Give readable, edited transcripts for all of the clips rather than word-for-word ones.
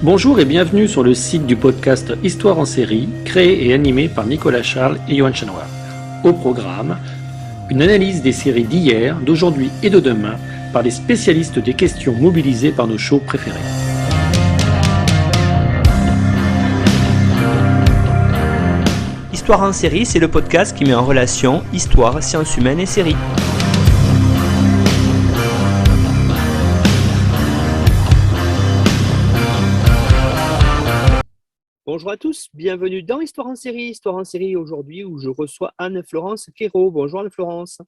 Bonjour et bienvenue sur le site du podcast Histoire en série, créé et animé par Nicolas Charles et Johan Chanoir. Au programme, une analyse des séries d'hier, d'aujourd'hui et de demain par les spécialistes des questions mobilisées par nos shows préférés. Histoire en série, c'est le podcast qui met en relation histoire, sciences humaines et séries. Bonjour à tous, bienvenue dans Histoire en série aujourd'hui où je reçois Anne-Florence Quérault. Bonjour Anne-Florence.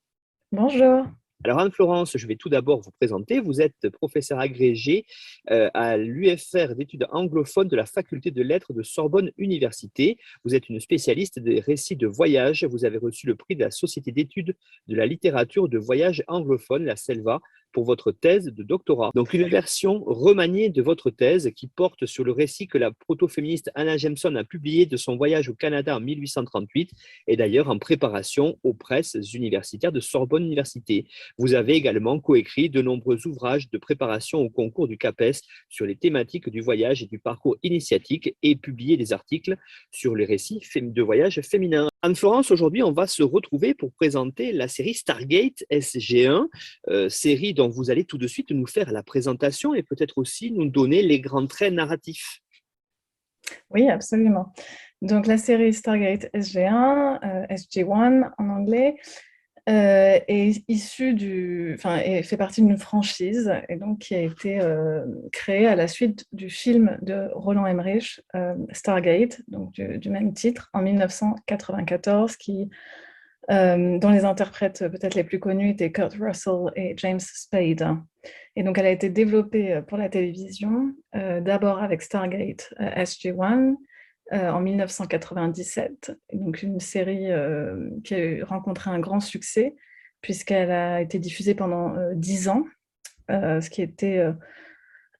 Bonjour. Alors Anne-Florence, je vais tout d'abord vous présenter. Vous êtes professeure agrégée à l'UFR d'études anglophones de la faculté de lettres de Sorbonne Université. Vous êtes une spécialiste des récits de voyage. Vous avez reçu le prix de la Société d'études de la littérature de voyage anglophone, la SELVA, pour votre thèse de doctorat. Donc une version remaniée de votre thèse qui porte sur le récit que la proto-féministe Anna Jameson a publié de son voyage au Canada en 1838 et d'ailleurs en préparation aux presses universitaires de Sorbonne Université. Vous avez également coécrit de nombreux ouvrages de préparation au concours du CAPES sur les thématiques du voyage et du parcours initiatique et publié des articles sur les récits de voyage féminins. Anne-Florence, aujourd'hui, on va se retrouver pour présenter la série Stargate SG1, série dont vous allez tout de suite nous faire la présentation et peut-être aussi nous donner les grands traits narratifs. Oui, absolument. Donc, la série Stargate SG1, SG1 en anglais, est issue et fait partie d'une franchise et donc qui a été créée à la suite du film de Roland Emmerich, Stargate, donc du même titre, en 1994, dont les interprètes peut-être les plus connus étaient Kurt Russell et James Spader. Et donc, elle a été développée pour la télévision, d'abord avec Stargate SG1 en 1997. Donc, une série qui a rencontré un grand succès puisqu'elle a été diffusée pendant 10 ans, ce qui était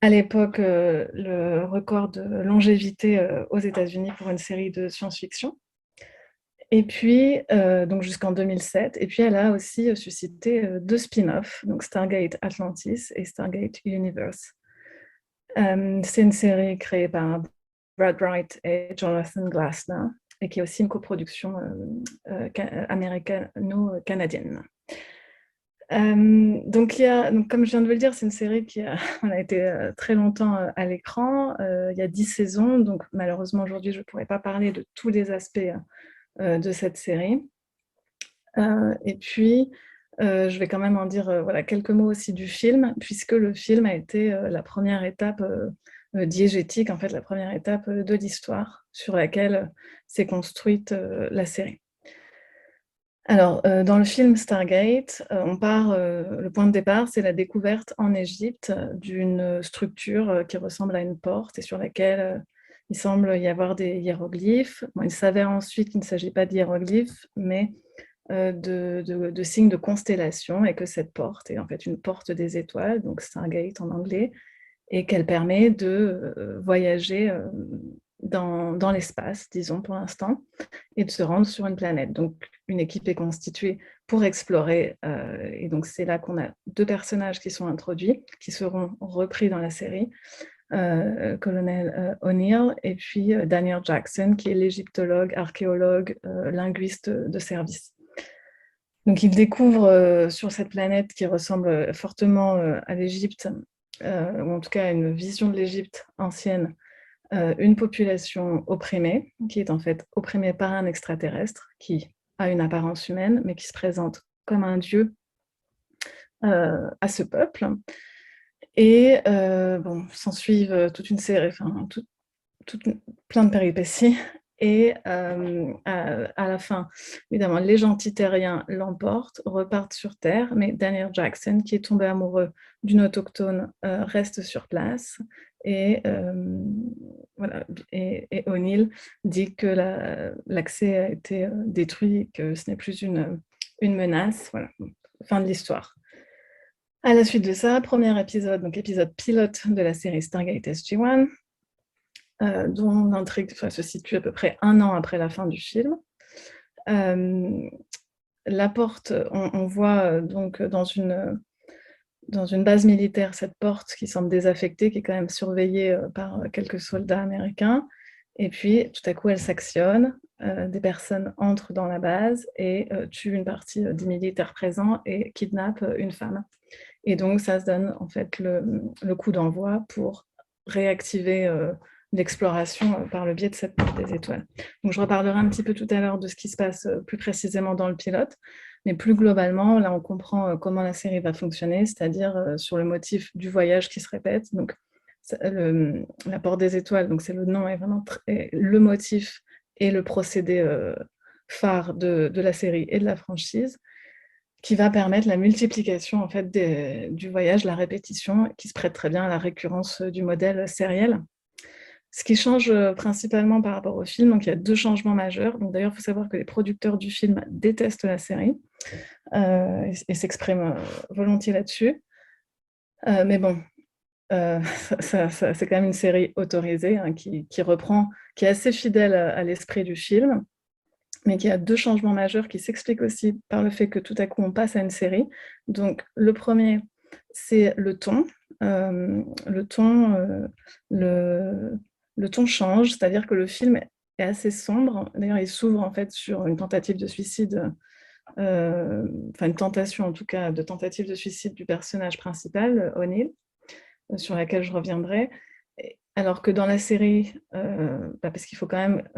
à l'époque le record de longévité aux États-Unis pour une série de science-fiction. Et puis, donc jusqu'en 2007. Et puis, elle a aussi suscité 2 spin-offs, donc Stargate Atlantis et Stargate Universe. C'est une série créée par Brad Wright et Jonathan Glassner et qui est aussi une coproduction américano-canadienne. Donc, comme je viens de vous le dire, c'est une série on a été très longtemps à l'écran. Il y a 10 saisons, donc malheureusement aujourd'hui, je ne pourrais pas parler de tous les aspects de cette série. Et puis, je vais quand même en dire quelques mots aussi du film, puisque le film a été la première étape diégétique, en fait, la première étape de l'histoire sur laquelle s'est construite la série. Alors, dans le film Stargate, le point de départ, c'est la découverte en Égypte d'une structure qui ressemble à une porte et sur laquelle il semble y avoir des hiéroglyphes. Bon, il s'avère ensuite qu'il ne s'agit pas d'hiéroglyphes, mais de signes de constellation, et que cette porte est en fait une porte des étoiles, donc Stargate en anglais, et qu'elle permet de voyager dans l'espace, disons pour l'instant, et de se rendre sur une planète. Donc une équipe est constituée pour explorer, et donc c'est là qu'on a 2 personnages qui sont introduits, qui seront repris dans la série, colonel O'Neill et puis Daniel Jackson, qui est l'égyptologue, archéologue, linguiste de service. Donc ils découvrent sur cette planète qui ressemble fortement à l'Égypte, ou en tout cas à une vision de l'Égypte ancienne, une population opprimée, qui est en fait opprimée par un extraterrestre qui a une apparence humaine, mais qui se présente comme un dieu à ce peuple. Et s'ensuivent toute une série, plein de péripéties. Et à la fin, évidemment, les gentils terriens l'emportent, repartent sur Terre, mais Daniel Jackson, qui est tombé amoureux d'une autochtone, reste sur place. Et O'Neill dit que l'accès a été détruit, que ce n'est plus une menace. Voilà, fin de l'histoire. À la suite de ça, premier épisode, donc épisode pilote de la série Stargate SG1, dont l'intrigue se situe à peu près 1 an après la fin du film. La porte, on voit donc dans une dans une base militaire cette porte qui semble désaffectée, qui est quand même surveillée par quelques soldats américains. Et puis, tout à coup, elle s'actionne, des personnes entrent dans la base et tuent une partie des militaires présents et kidnappent une femme. Et donc, ça se donne en fait le coup d'envoi pour réactiver l'exploration par le biais de cette porte des étoiles. Donc, je reparlerai un petit peu tout à l'heure de ce qui se passe plus précisément dans le pilote, mais plus globalement, là, on comprend comment la série va fonctionner, c'est-à-dire sur le motif du voyage qui se répète. Donc, la porte des étoiles, donc c'est le nom, est vraiment le motif et le procédé phare de la série et de la franchise, qui va permettre la multiplication en fait, du voyage, la répétition, qui se prête très bien à la récurrence du modèle sériel. Ce qui change principalement par rapport au film, donc il y a 2 changements majeurs. Donc d'ailleurs, il faut savoir que les producteurs du film détestent la série et s'expriment volontiers là-dessus. Mais bon, c'est quand même une série autorisée hein, qui reprend, qui est assez fidèle à l'esprit du film, mais qui a 2 changements majeurs qui s'expliquent aussi par le fait que tout à coup on passe à une série. Donc le premier, c'est le ton. Le ton, le ton change, c'est-à-dire que le film est assez sombre. D'ailleurs, il s'ouvre en fait sur une tentative de suicide, enfin une tentation en tout cas de tentative de suicide du personnage principal, O'Neill, sur laquelle je reviendrai. Alors que dans la série, parce qu'il faut quand même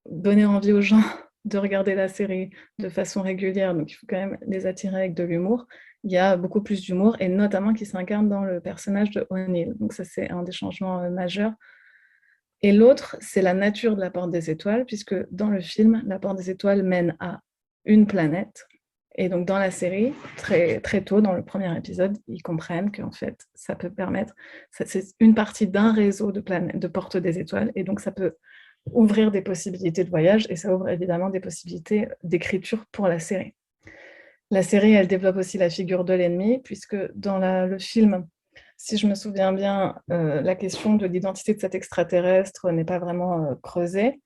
donner envie aux gens de regarder la série de façon régulière, donc il faut quand même les attirer avec de l'humour. Il y a beaucoup plus d'humour, et notamment qui s'incarne dans le personnage de O'Neill. Donc ça, c'est un des changements majeurs. Et l'autre, c'est la nature de la porte des étoiles, puisque dans le film, la porte des étoiles mène à une planète. Et donc dans la série, très, très tôt, dans le premier épisode, ils comprennent qu'en fait, ça peut permettre, c'est une partie d'un réseau de portes des étoiles, et donc ça peut ouvrir des possibilités de voyage, et ça ouvre évidemment des possibilités d'écriture pour la série. La série, elle développe aussi la figure de l'ennemi, puisque dans le film, si je me souviens bien, la question de l'identité de cet extraterrestre n'est pas vraiment creusée.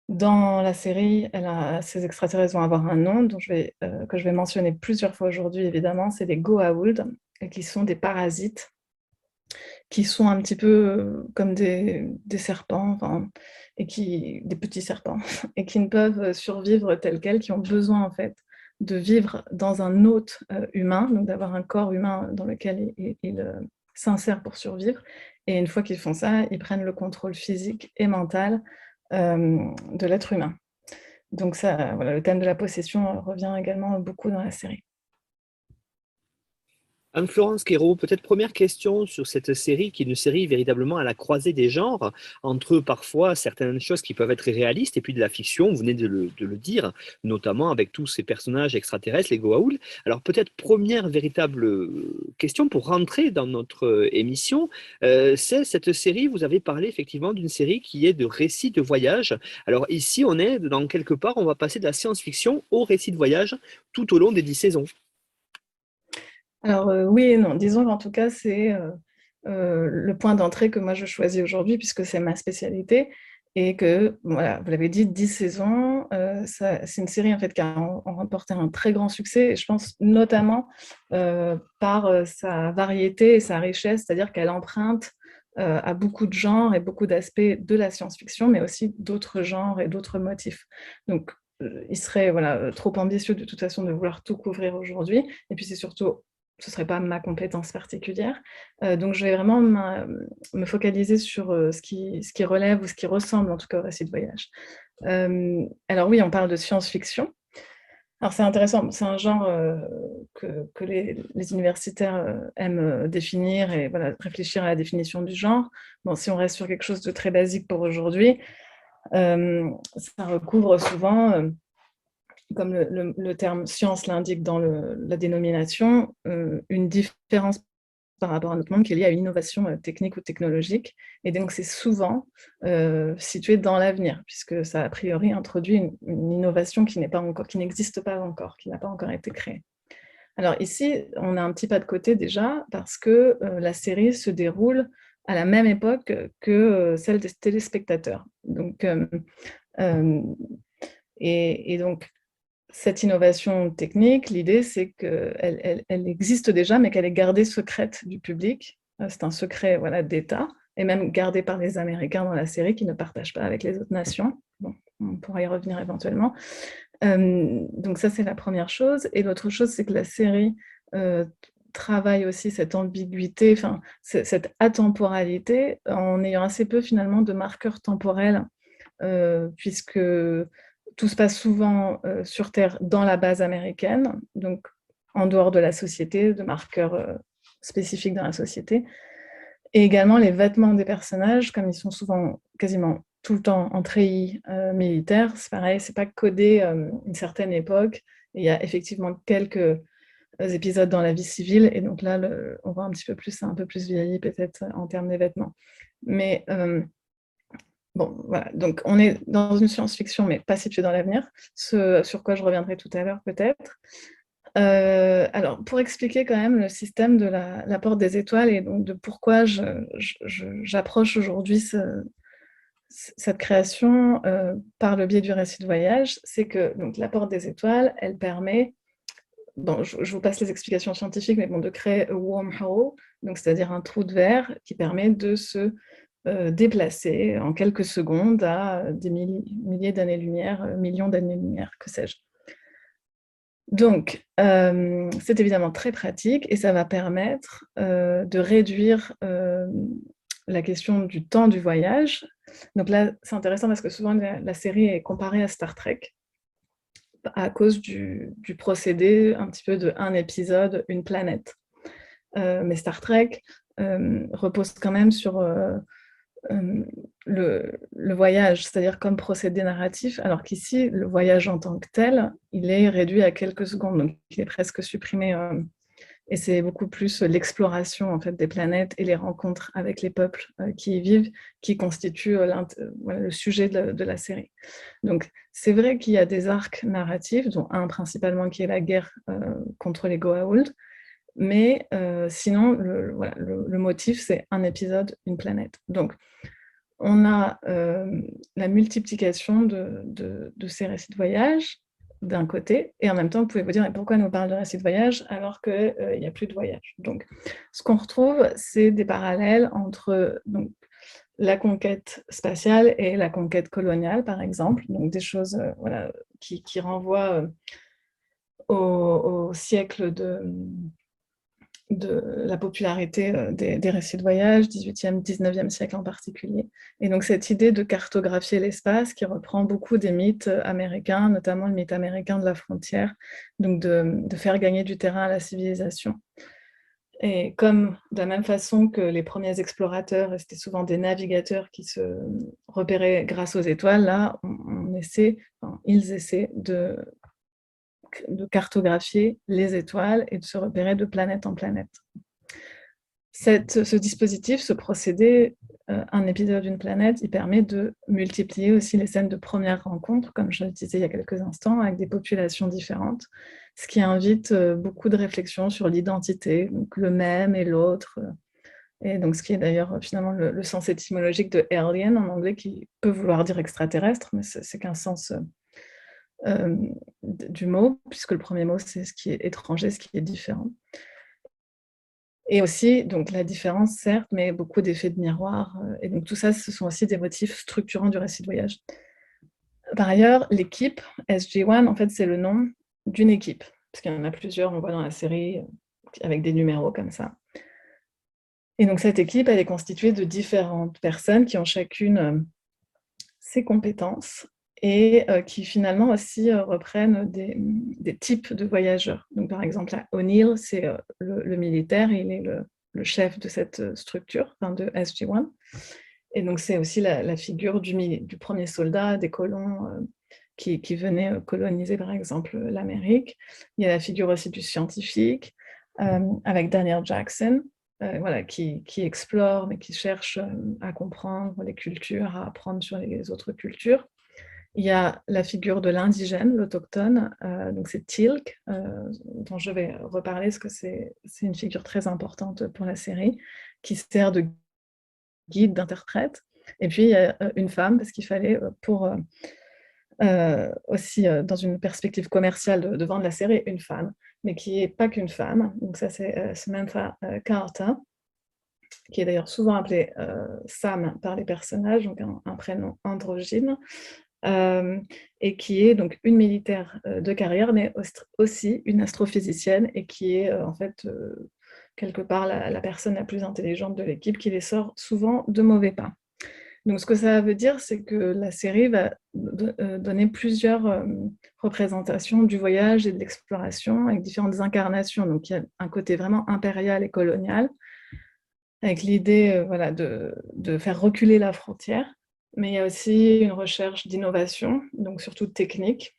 Dans la série, ces extraterrestres vont avoir un nom que je vais mentionner plusieurs fois aujourd'hui, évidemment, c'est les Goa'uld, qui sont des parasites, qui sont un petit peu comme des serpents, enfin, des petits serpents, et qui ne peuvent survivre tels quels, qui ont besoin en fait de vivre dans un hôte humain, donc d'avoir un corps humain dans lequel ils s'insèrent pour survivre. Et une fois qu'ils font ça, ils prennent le contrôle physique et mental de l'être humain. Donc ça, voilà, le thème de la possession revient également beaucoup dans la série. Anne-Florence Quérault, peut-être première question sur cette série, qui est une série véritablement à la croisée des genres, entre parfois certaines choses qui peuvent être réalistes et puis de la fiction, vous venez de le dire, notamment avec tous ces personnages extraterrestres, les Goa'uld. Alors peut-être première véritable question pour rentrer dans notre émission, c'est cette série, vous avez parlé effectivement d'une série qui est de récits de voyage. Alors ici, on est dans quelque part, on va passer de la science-fiction au récit de voyage tout au long des 10 saisons. Alors oui et non, disons qu'en tout cas, c'est le point d'entrée que moi je choisis aujourd'hui, puisque c'est ma spécialité, et que, voilà, vous l'avez dit, 10 saisons, c'est une série en fait qui a remporté un très grand succès, et je pense notamment par sa variété et sa richesse, c'est-à-dire qu'elle emprunte à beaucoup de genres et beaucoup d'aspects de la science-fiction, mais aussi d'autres genres et d'autres motifs. Donc, il serait voilà, trop ambitieux de toute façon de vouloir tout couvrir aujourd'hui, et puis c'est surtout ce ne serait pas ma compétence particulière. Donc, je vais vraiment me focaliser sur ce qui relève ou ce qui ressemble en tout cas au récit de voyage. Alors oui, on parle de science-fiction. Alors c'est intéressant, c'est un genre que les universitaires aiment définir et voilà, réfléchir à la définition du genre. Bon, si on reste sur quelque chose de très basique pour aujourd'hui, ça recouvre souvent comme le terme science l'indique dans la dénomination, une différence par rapport à notre monde qui est liée à une innovation technique ou technologique. Et donc, c'est souvent situé dans l'avenir, puisque ça a priori introduit une innovation qui n'existe pas encore, qui n'a pas encore été créée. Alors ici, on a un petit pas de côté déjà, parce que la série se déroule à la même époque que celle des téléspectateurs. Donc, et donc, cette innovation technique, l'idée, c'est qu'elle elle existe déjà, mais qu'elle est gardée secrète du public. C'est un secret d'État, et même gardé par les Américains dans la série, qui ne partagent pas avec les autres nations. Bon, on pourra y revenir éventuellement. Donc ça, c'est la première chose. Et l'autre chose, c'est que la série travaille aussi cette ambiguïté, enfin, cette atemporalité, en ayant assez peu finalement de marqueurs temporels, puisque tout se passe souvent sur Terre dans la base américaine, donc en dehors de la société, de marqueurs spécifiques dans la société. Et également les vêtements des personnages, comme ils sont souvent quasiment tout le temps en treillis militaire, c'est pareil, c'est pas codé une certaine époque. Et il y a effectivement quelques épisodes dans la vie civile, et donc là, on voit un petit peu plus, un peu plus vieilli peut-être en termes des vêtements. Mais bon, voilà, donc on est dans une science-fiction, mais pas située dans l'avenir, ce sur quoi je reviendrai tout à l'heure peut-être. Alors, pour expliquer quand même le système de la porte des étoiles et donc de pourquoi j'approche aujourd'hui cette création par le biais du récit de voyage, c'est que donc, la porte des étoiles, elle permet, bon, je vous passe les explications scientifiques, mais bon, de créer a wormhole, donc c'est-à-dire un trou de verre qui permet de se déplacer en quelques secondes à des milliers d'années-lumière, millions d'années-lumière, que sais-je. Donc, c'est évidemment très pratique et ça va permettre de réduire la question du temps du voyage. Donc là, c'est intéressant parce que souvent la série est comparée à Star Trek à cause du procédé un petit peu de un épisode, une planète. Mais Star Trek repose quand même sur le voyage, c'est-à-dire comme procédé narratif, alors qu'ici, le voyage en tant que tel, il est réduit à quelques secondes, donc il est presque supprimé, et c'est beaucoup plus l'exploration en fait, des planètes et les rencontres avec les peuples qui y vivent qui constituent le sujet de la série. Donc c'est vrai qu'il y a des arcs narratifs, dont un principalement qui est la guerre contre les Goa'uld, mais sinon, le motif, c'est un épisode, une planète. Donc, on a la multiplication de ces récits de voyage, d'un côté, et en même temps, vous pouvez vous dire, mais pourquoi nous parle de récits de voyage alors qu'il n'y a plus de voyage? Donc, ce qu'on retrouve, c'est des parallèles entre donc, la conquête spatiale et la conquête coloniale, par exemple, donc des choses qui renvoient au siècle de la popularité des récits de voyage, 18e, 19e siècle en particulier. Et donc cette idée de cartographier l'espace qui reprend beaucoup des mythes américains, notamment le mythe américain de la frontière, donc de faire gagner du terrain à la civilisation. Et comme de la même façon que les premiers explorateurs, c'était souvent des navigateurs qui se repéraient grâce aux étoiles, là, ils essaient de cartographier les étoiles et de se repérer de planète en planète. Ce dispositif, ce procédé, un épisode, une planète, il permet de multiplier aussi les scènes de première rencontre, comme je le disais il y a quelques instants, avec des populations différentes, ce qui invite beaucoup de réflexions sur l'identité, donc le même et l'autre, et donc ce qui est d'ailleurs finalement le sens étymologique de alien en anglais, qui peut vouloir dire extraterrestre, mais c'est qu'un sens du mot, puisque le premier mot, c'est ce qui est étranger, ce qui est différent. Et aussi, donc la différence, certes, mais beaucoup d'effets de miroir. Et donc tout ça, ce sont aussi des motifs structurants du récit de voyage. Par ailleurs, l'équipe, SG-1, en fait, c'est le nom d'une équipe, parce qu'il y en a plusieurs, on voit dans la série, avec des numéros comme ça. Et donc cette équipe, elle est constituée de différentes personnes qui ont chacune ses compétences, et qui finalement aussi reprennent des types de voyageurs. Donc, par exemple, O'Neill, c'est le militaire, il est le chef de cette structure, enfin de SG-1. Et donc, c'est aussi la figure du premier soldat, des colons qui venaient coloniser, par exemple, l'Amérique. Il y a la figure aussi du scientifique, avec Daniel Jackson, qui explore, mais qui cherche à comprendre les cultures, à apprendre sur les autres cultures. Il y a la figure de l'indigène, l'autochtone, donc c'est Teal'c, dont je vais reparler parce que c'est une figure très importante pour la série, qui sert de guide, d'interprète. Et puis il y a une femme, parce qu'il fallait, pour aussi dans une perspective commerciale de vendre la série, une femme, mais qui n'est pas qu'une femme. Donc ça, c'est Samantha Carter, qui est d'ailleurs souvent appelée Sam par les personnages, donc un prénom androgyne, et qui est donc une militaire de carrière, mais aussi une astrophysicienne, et qui est en fait quelque part la personne la plus intelligente de l'équipe, qui les sort souvent de mauvais pas. Donc ce que ça veut dire, c'est que la série va donner plusieurs représentations du voyage et de l'exploration avec différentes incarnations. Donc il y a un côté vraiment impérial et colonial, avec l'idée voilà, de faire reculer la frontière, mais il y a aussi une recherche d'innovation, donc surtout technique,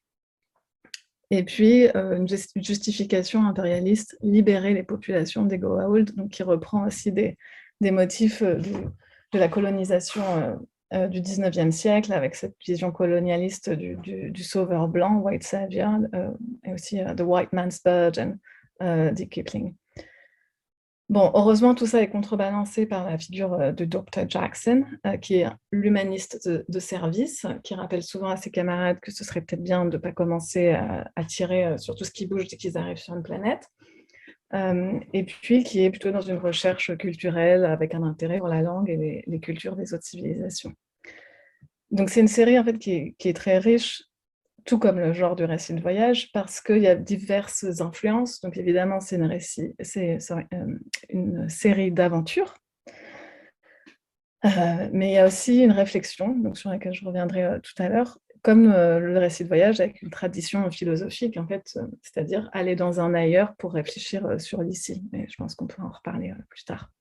et puis une justification impérialiste, libérer les populations des Goa'uld, donc qui reprend aussi des motifs de la colonisation du 19e siècle, avec cette vision colonialiste du sauveur blanc, White Savior, et aussi The White Man's Burden, de Kipling. Bon, heureusement, tout ça est contrebalancé par la figure de Dr. Jackson, qui est l'humaniste de service, qui rappelle souvent à ses camarades que ce serait peut-être bien de ne pas commencer à tirer sur tout ce qui bouge dès qu'ils arrivent sur une planète, et puis qui est plutôt dans une recherche culturelle avec un intérêt pour la langue et les cultures des autres civilisations. Donc c'est une série en fait qui est très riche, tout comme le genre du récit de voyage, parce qu'il y a diverses influences. Donc évidemment, c'est une série d'aventures, mais il y a aussi une réflexion, donc sur laquelle je reviendrai tout à l'heure, comme le récit de voyage avec une tradition philosophique, en fait, c'est-à-dire aller dans un ailleurs pour réfléchir sur l'ici. Mais je pense qu'on peut en reparler plus tard.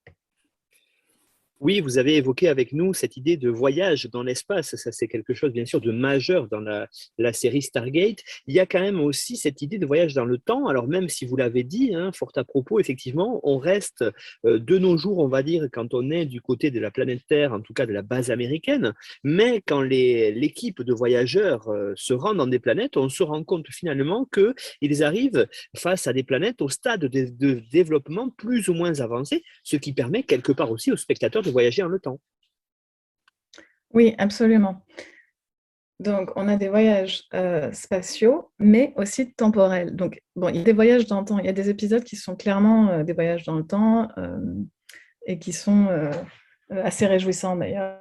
Oui, vous avez évoqué avec nous cette idée de voyage dans l'espace. Ça, c'est quelque chose, bien sûr, de majeur dans la série Stargate. Il y a quand même aussi cette idée de voyage dans le temps. Alors, même si vous l'avez dit, hein, fort à propos, effectivement, on reste de nos jours, on va dire, quand on est du côté de la planète Terre, en tout cas de la base américaine. Mais quand l'équipe de voyageurs se rend dans des planètes, on se rend compte finalement qu'ils arrivent face à des planètes au stade de développement plus ou moins avancé, ce qui permet quelque part aussi aux spectateurs de voyager dans le temps. Oui, absolument. Donc, on a des voyages spatiaux, mais aussi temporels. Donc, bon, il y a des voyages dans le temps. Il y a des épisodes qui sont clairement des voyages dans le temps et qui sont assez réjouissants d'ailleurs,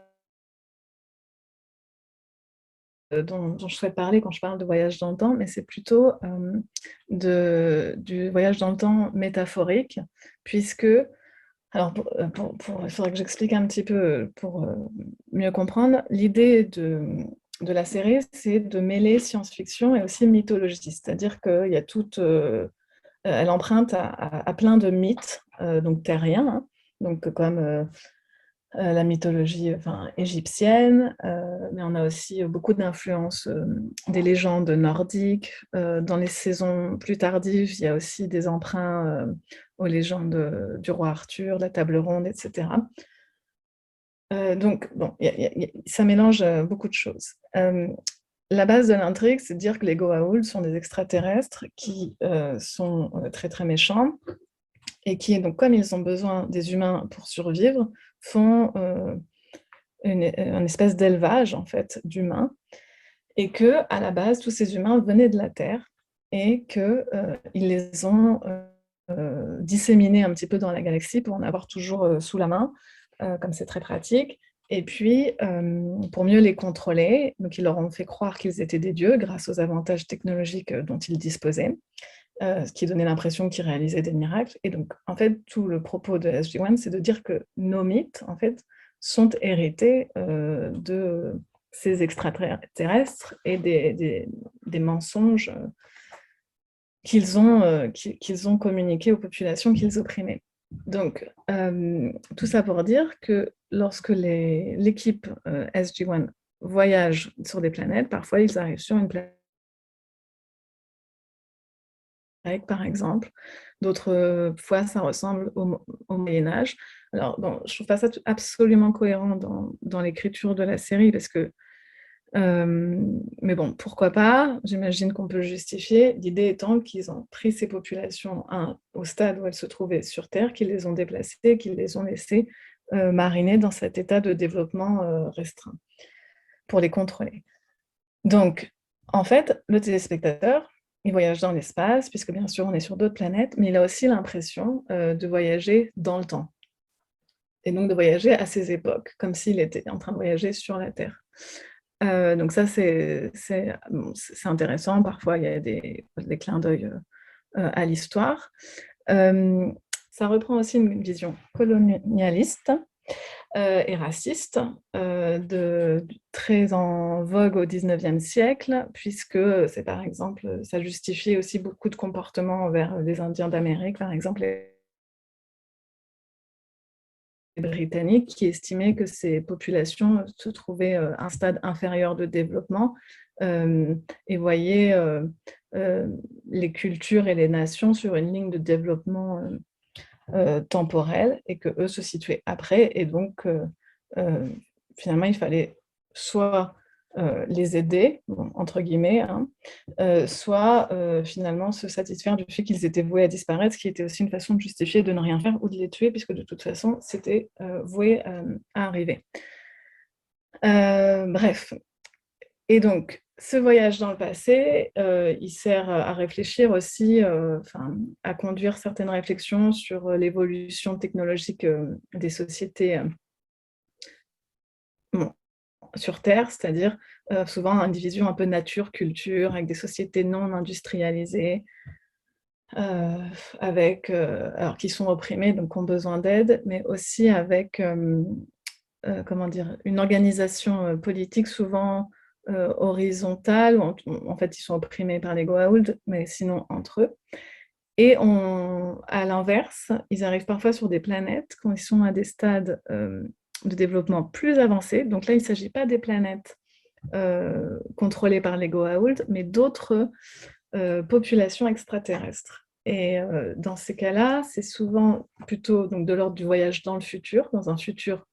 dont je souhaite parler quand je parle de voyage dans le temps, mais c'est plutôt du voyage dans le temps métaphorique, puisque alors, il faudrait que j'explique un petit peu pour mieux comprendre. L'idée de la série, c'est de mêler science-fiction et aussi mythologie. C'est-à-dire qu'il y a elle emprunte à plein de mythes, donc terriens, hein, donc comme la mythologie égyptienne, mais on a aussi beaucoup d'influences des légendes nordiques. Dans les saisons plus tardives, il y a aussi des emprunts aux légendes du roi Arthur, de la table ronde, etc. Donc, bon, ça mélange beaucoup de choses. La base de l'intrigue, c'est de dire que les Goa'uld sont des extraterrestres qui sont très très méchants et qui, donc, comme ils ont besoin des humains pour survivre, font une espèce d'élevage en fait d'humains, et que à la base tous ces humains venaient de la Terre et que ils les ont disséminés un petit peu dans la galaxie pour en avoir toujours sous la main, comme c'est très pratique. Et puis, pour mieux les contrôler, donc ils leur ont fait croire qu'ils étaient des dieux grâce aux avantages technologiques dont ils disposaient, ce qui donnait l'impression qu'ils réalisaient des miracles. Et donc, en fait, tout le propos de SG-1, c'est de dire que nos mythes, en fait, sont hérités de ces extraterrestres et des mensonges qu'ils ont communiqués aux populations qu'ils opprimaient. Donc, tout ça pour dire que lorsque l'équipe SG-1 voyage sur des planètes, parfois ils arrivent sur une planète, par exemple. D'autres fois, ça ressemble au Moyen-Âge. Alors, bon, je ne trouve pas ça absolument cohérent dans l'écriture de la série, parce que mais bon, pourquoi pas? J'imagine qu'on peut le justifier. L'idée étant qu'ils ont pris ces populations au stade où elles se trouvaient sur Terre, qu'ils les ont déplacées, qu'ils les ont laissées mariner dans cet état de développement restreint pour les contrôler. Donc, En fait, le téléspectateur, il voyage dans l'espace, puisque bien sûr, on est sur d'autres planètes, mais il a aussi l'impression de voyager dans le temps, et donc de voyager à ces époques, comme s'il était en train de voyager sur la Terre. Donc ça, bon, c'est intéressant. Parfois, il y a des clins d'œil à l'histoire. Ça reprend aussi une vision colonialiste et raciste, très en vogue au XIXe siècle, puisque c'est par exemple, ça justifiait aussi beaucoup de comportements envers les Indiens d'Amérique, par exemple les Britanniques, qui estimaient que ces populations se trouvaient à un stade inférieur de développement et voyaient les cultures et les nations sur une ligne de développement temporelle, et que eux se situaient après, et donc finalement il fallait soit les aider, bon, entre guillemets, hein, soit finalement se satisfaire du fait qu'ils étaient voués à disparaître, ce qui était aussi une façon de justifier de ne rien faire ou de les tuer, puisque de toute façon c'était voué à arriver. Bref, et donc ce voyage dans le passé, il sert à réfléchir aussi, à conduire certaines réflexions sur l'évolution technologique des sociétés bon, sur Terre, c'est-à-dire souvent une division un peu nature-culture, avec des sociétés non industrialisées, alors qui sont opprimées, donc ont besoin d'aide, mais aussi avec comment dire, une organisation politique souvent horizontale, en fait ils sont opprimés par les Goa'uld, mais sinon entre eux. Et à l'inverse, ils arrivent parfois sur des planètes quand ils sont à des stades de développement plus avancés. Donc là, il ne s'agit pas des planètes contrôlées par les Goa'uld, mais d'autres populations extraterrestres. Et dans ces cas-là, c'est souvent plutôt donc, de l'ordre du voyage dans le futur, dans un futur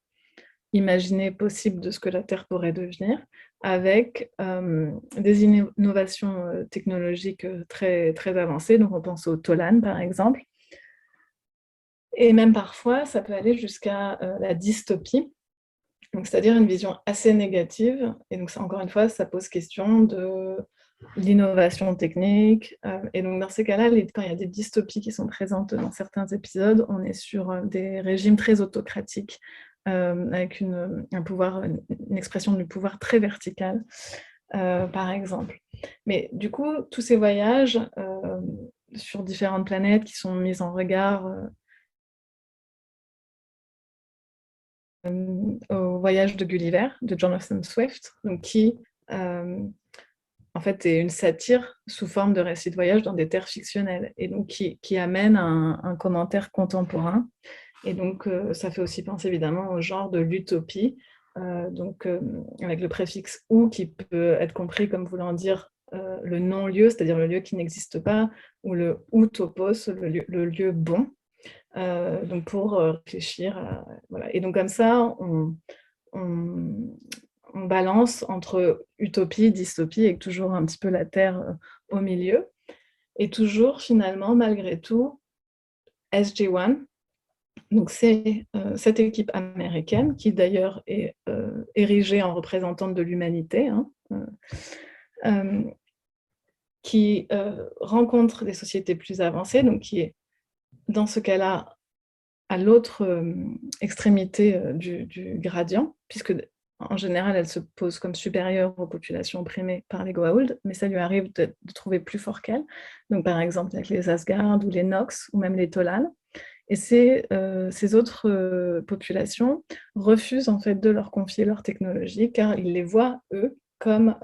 imaginé possible de ce que la Terre pourrait devenir, avec des innovations technologiques très, très avancées. Donc on pense au Tolan, par exemple. Et même parfois, ça peut aller jusqu'à la dystopie, c'est-à-dire une vision assez négative. Et donc, ça, encore une fois, ça pose question de l'innovation technique. Et donc, dans ces cas-là, quand il y a des dystopies qui sont présentes dans certains épisodes, on est sur des régimes très autocratiques, avec un pouvoir, une expression du pouvoir très verticale, par exemple. Mais du coup, tous ces voyages sur différentes planètes qui sont mis en regard au voyage de Gulliver, de Jonathan Swift, donc qui en fait est une satire sous forme de récit de voyage dans des terres fictionnelles, et donc qui amène un commentaire contemporain. Et donc ça fait aussi penser évidemment au genre de l'utopie, avec le préfixe « ou » qui peut être compris comme voulant dire le non-lieu, c'est-à-dire le lieu qui n'existe pas, ou le « utopos », le lieu bon. Donc pour réfléchir, voilà. Et donc comme ça, on balance entre utopie, dystopie, avec toujours un petit peu la Terre au milieu, et toujours finalement, malgré tout, SG-1, donc c'est cette équipe américaine, qui d'ailleurs est érigée en représentante de l'humanité, hein, qui rencontre des sociétés plus avancées, donc qui est dans ce cas-là à l'autre extrémité du gradient, puisque en général, elle se pose comme supérieure aux populations opprimées par les Goa'uld, mais ça lui arrive de trouver plus fort qu'elle. Donc, par exemple, avec les Asgard ou les Nox, ou même les Tolan. Et ces autres populations refusent en fait de leur confier leur technologie, car ils les voient, eux, comme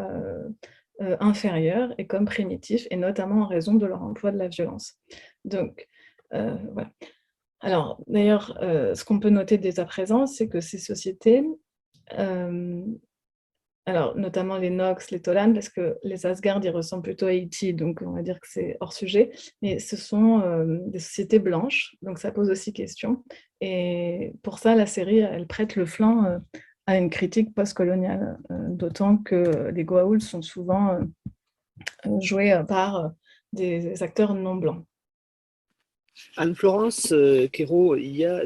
inférieurs et comme primitifs, et notamment en raison de leur emploi de la violence. Donc, voilà. Alors, d'ailleurs, ce qu'on peut noter dès à présent, c'est que ces sociétés, alors notamment les Nox, les Tolan, parce que les Asgard, ils ressemblent plutôt à E.T., donc on va dire que c'est hors sujet, mais ce sont des sociétés blanches, donc ça pose aussi question. Et pour ça, la série, elle prête le flanc à une critique postcoloniale, d'autant que les Goa'uld sont souvent joués par des acteurs non blancs. Anne-Florence Quérault,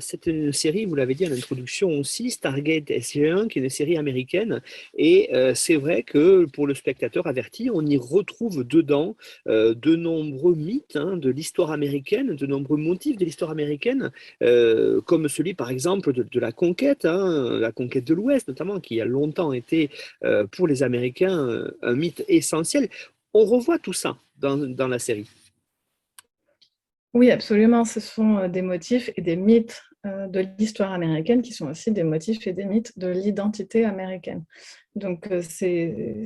c'est une série, vous l'avez dit en introduction aussi, Stargate SG-1, qui est une série américaine. Et c'est vrai que pour le spectateur averti, on y retrouve dedans de nombreux mythes de l'histoire américaine, de nombreux motifs de l'histoire américaine, comme celui par exemple de la conquête de l'Ouest notamment, qui a longtemps été pour les Américains un mythe essentiel. On revoit tout ça dans la série. Oui, absolument. Ce sont des motifs et des mythes de l'histoire américaine qui sont aussi des motifs et des mythes de l'identité américaine. Donc, c'est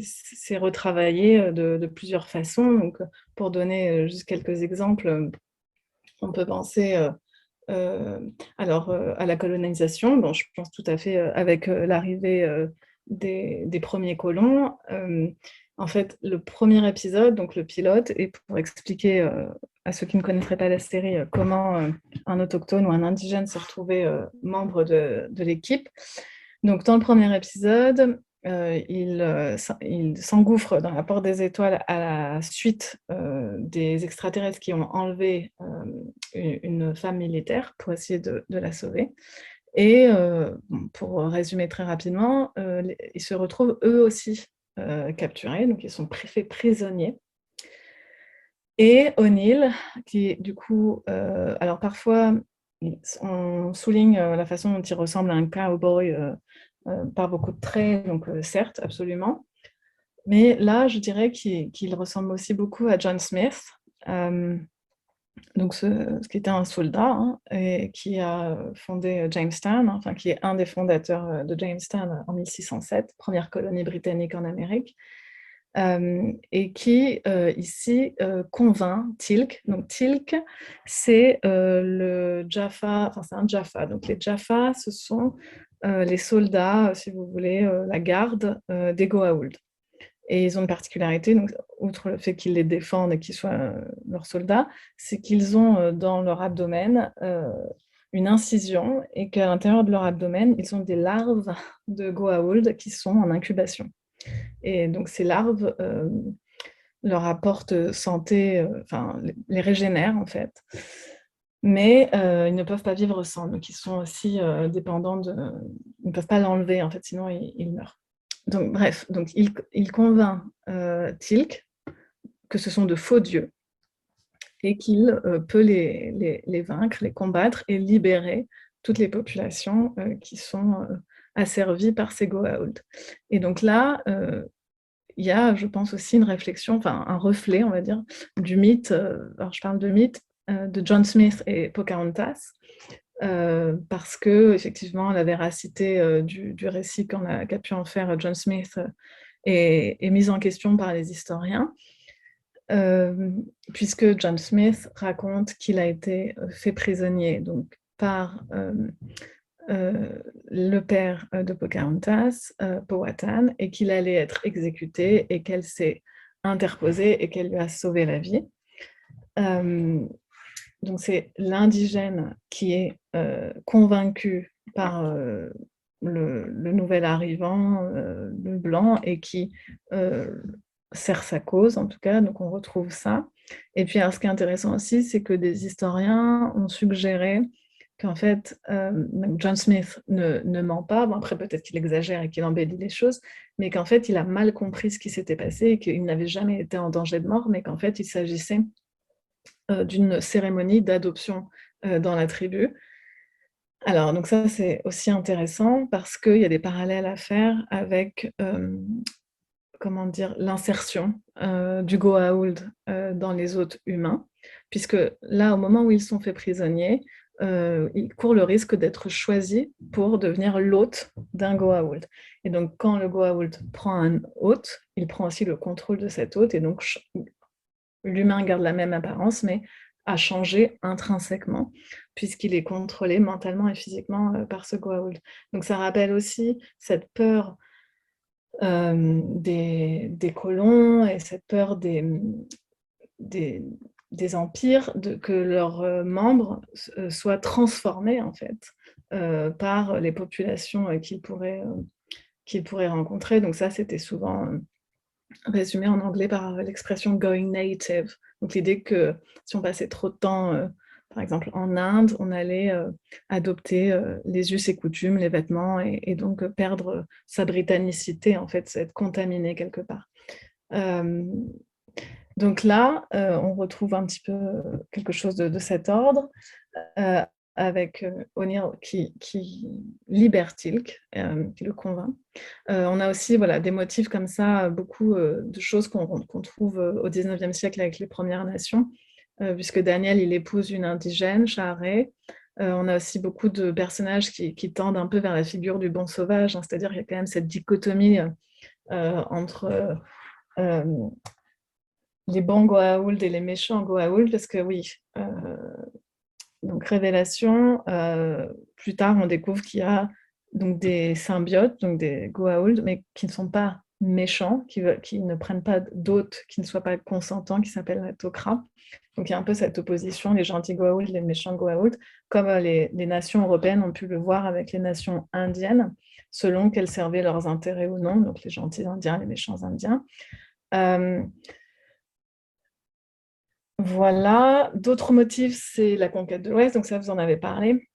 retravaillé de plusieurs façons. Donc, pour donner juste quelques exemples, on peut penser à la colonisation. Bon, je pense tout à fait avec l'arrivée des premiers colons. En fait, le premier épisode, donc le pilote, et pour expliquer à ceux qui ne connaîtraient pas la série comment un autochtone ou un indigène se retrouvait membre de l'équipe. Donc, dans le premier épisode, il s'engouffre dans la porte des étoiles à la suite des extraterrestres qui ont enlevé une femme militaire pour essayer de la sauver. Et pour résumer très rapidement, ils se retrouvent eux aussi capturés, donc ils sont faits prisonniers. Et O'Neill, qui du coup, alors parfois, on souligne la façon dont il ressemble à un cowboy par beaucoup de traits, donc certes, absolument. Mais là, je dirais qu'il ressemble aussi beaucoup à John Smith, donc ce qui était un soldat et qui a fondé Jamestown, enfin qui est un des fondateurs de Jamestown en 1607, première colonie britannique en Amérique. Et qui ici convainc Teal'c. Donc Teal'c, c'est le Jaffa, enfin c'est un Jaffa. Donc les Jaffa, ce sont les soldats, si vous voulez, la garde des Goa'uld. Et ils ont une particularité, donc, outre le fait qu'ils les défendent et qu'ils soient leurs soldats, c'est qu'ils ont dans leur abdomen une incision et qu'à l'intérieur de leur abdomen, ils ont des larves de Goa'uld qui sont en incubation. Et donc ces larves leur apportent santé, enfin les régénèrent en fait, mais ils ne peuvent pas vivre sans, donc ils sont aussi dépendants ils ne peuvent pas l'enlever en fait, sinon ils meurent. Donc bref, donc il convainc Teal'c que ce sont de faux dieux et qu'il peut les vaincre, les combattre et libérer toutes les populations qui sont asservies par ces Goa'uld. Et donc là, il y a, je pense, aussi une réflexion, enfin un reflet, on va dire, du mythe, alors je parle de mythe, de John Smith et Pocahontas, parce que effectivement la véracité du récit qu'a pu en faire John Smith est mise en question par les historiens, puisque John Smith raconte qu'il a été fait prisonnier donc, par le père de Pocahontas, Powhatan, et qu'il allait être exécuté et qu'elle s'est interposée et qu'elle lui a sauvé la vie. Donc c'est l'indigène qui est convaincu par le nouvel arrivant, le blanc, et qui sert sa cause en tout cas, donc on retrouve ça. Et puis alors, ce qui est intéressant aussi, c'est que des historiens ont suggéré qu'en fait, John Smith ne ment pas, bon, après peut-être qu'il exagère et qu'il embellit les choses, mais qu'en fait il a mal compris ce qui s'était passé et qu'il n'avait jamais été en danger de mort, mais qu'en fait il s'agissait d'une cérémonie d'adoption dans la tribu. Alors, donc ça, c'est aussi intéressant parce qu'il y a des parallèles à faire avec, comment dire, l'insertion du Goa'uld dans les hôtes humains, puisque là, au moment où ils sont faits prisonniers, ils courent le risque d'être choisis pour devenir l'hôte d'un Goa'uld. Et donc, quand le Goa'uld prend un hôte, il prend aussi le contrôle de cet hôte, et donc l'humain garde la même apparence, mais a changé intrinsèquement, puisqu'il est contrôlé mentalement et physiquement par ce Goa'uld. Donc ça rappelle aussi cette peur des colons et cette peur des empires, que leurs membres soient transformés en fait par les populations qu'ils pourraient rencontrer. Donc ça, c'était souvent résumé en anglais par l'expression « going native ». Donc l'idée que si on passait trop de temps par exemple, en Inde, on allait adopter les us et coutumes, les vêtements, et donc perdre sa britannicité, en fait, être contaminé quelque part. Donc là, on retrouve un petit peu quelque chose de cet ordre, avec O'Neill qui libère Teal'c, qui le convainc. On a aussi des motifs comme ça, beaucoup de choses qu'on trouve au XIXe siècle avec les Premières Nations, puisque Daniel, il épouse une indigène, Shahareh. On a aussi beaucoup de personnages qui tendent un peu vers la figure du bon sauvage, hein, c'est-à-dire qu'il y a quand même cette dichotomie entre les bons Goa'uld et les méchants Goa'uld, parce que oui, donc révélation, plus tard on découvre qu'il y a donc des symbiotes, donc des Goa'uld, mais qui ne sont pas méchants, qui ne prennent pas d'hôtes, qui ne soient pas consentants, qui s'appellent la Tok'ra. Donc il y a un peu cette opposition, les gentils Goa'uld, les méchants Goa'uld, comme les nations européennes ont pu le voir avec les nations indiennes, selon qu'elles servaient leurs intérêts ou non, donc les gentils indiens, les méchants indiens. Voilà, d'autres motifs, c'est la conquête de l'Ouest, donc ça, vous en avez parlé.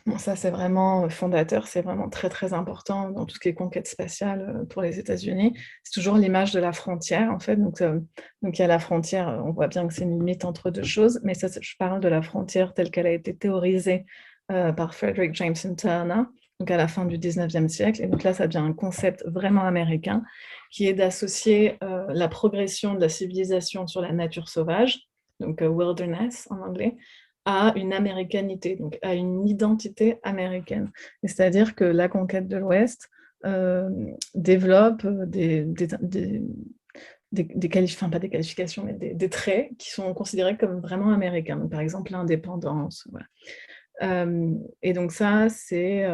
Bon, ça, c'est vraiment fondateur, c'est vraiment très, très important dans tout ce qui est conquête spatiale pour les États-Unis. C'est toujours l'image de la frontière, en fait. Donc il y a la frontière, on voit bien que c'est une limite entre deux choses, mais ça, je parle de la frontière telle qu'elle a été théorisée par Frederick Jameson Turner, donc à la fin du 19e siècle. Et donc là, ça devient un concept vraiment américain, qui est d'associer la progression de la civilisation sur la nature sauvage, donc wilderness en anglais, à une américanité, donc à une identité américaine. C'est-à-dire que la conquête de l'Ouest développe pas des qualifications, mais des traits qui sont considérés comme vraiment américains. Donc, par exemple, l'indépendance. Voilà. Et donc ça, c'est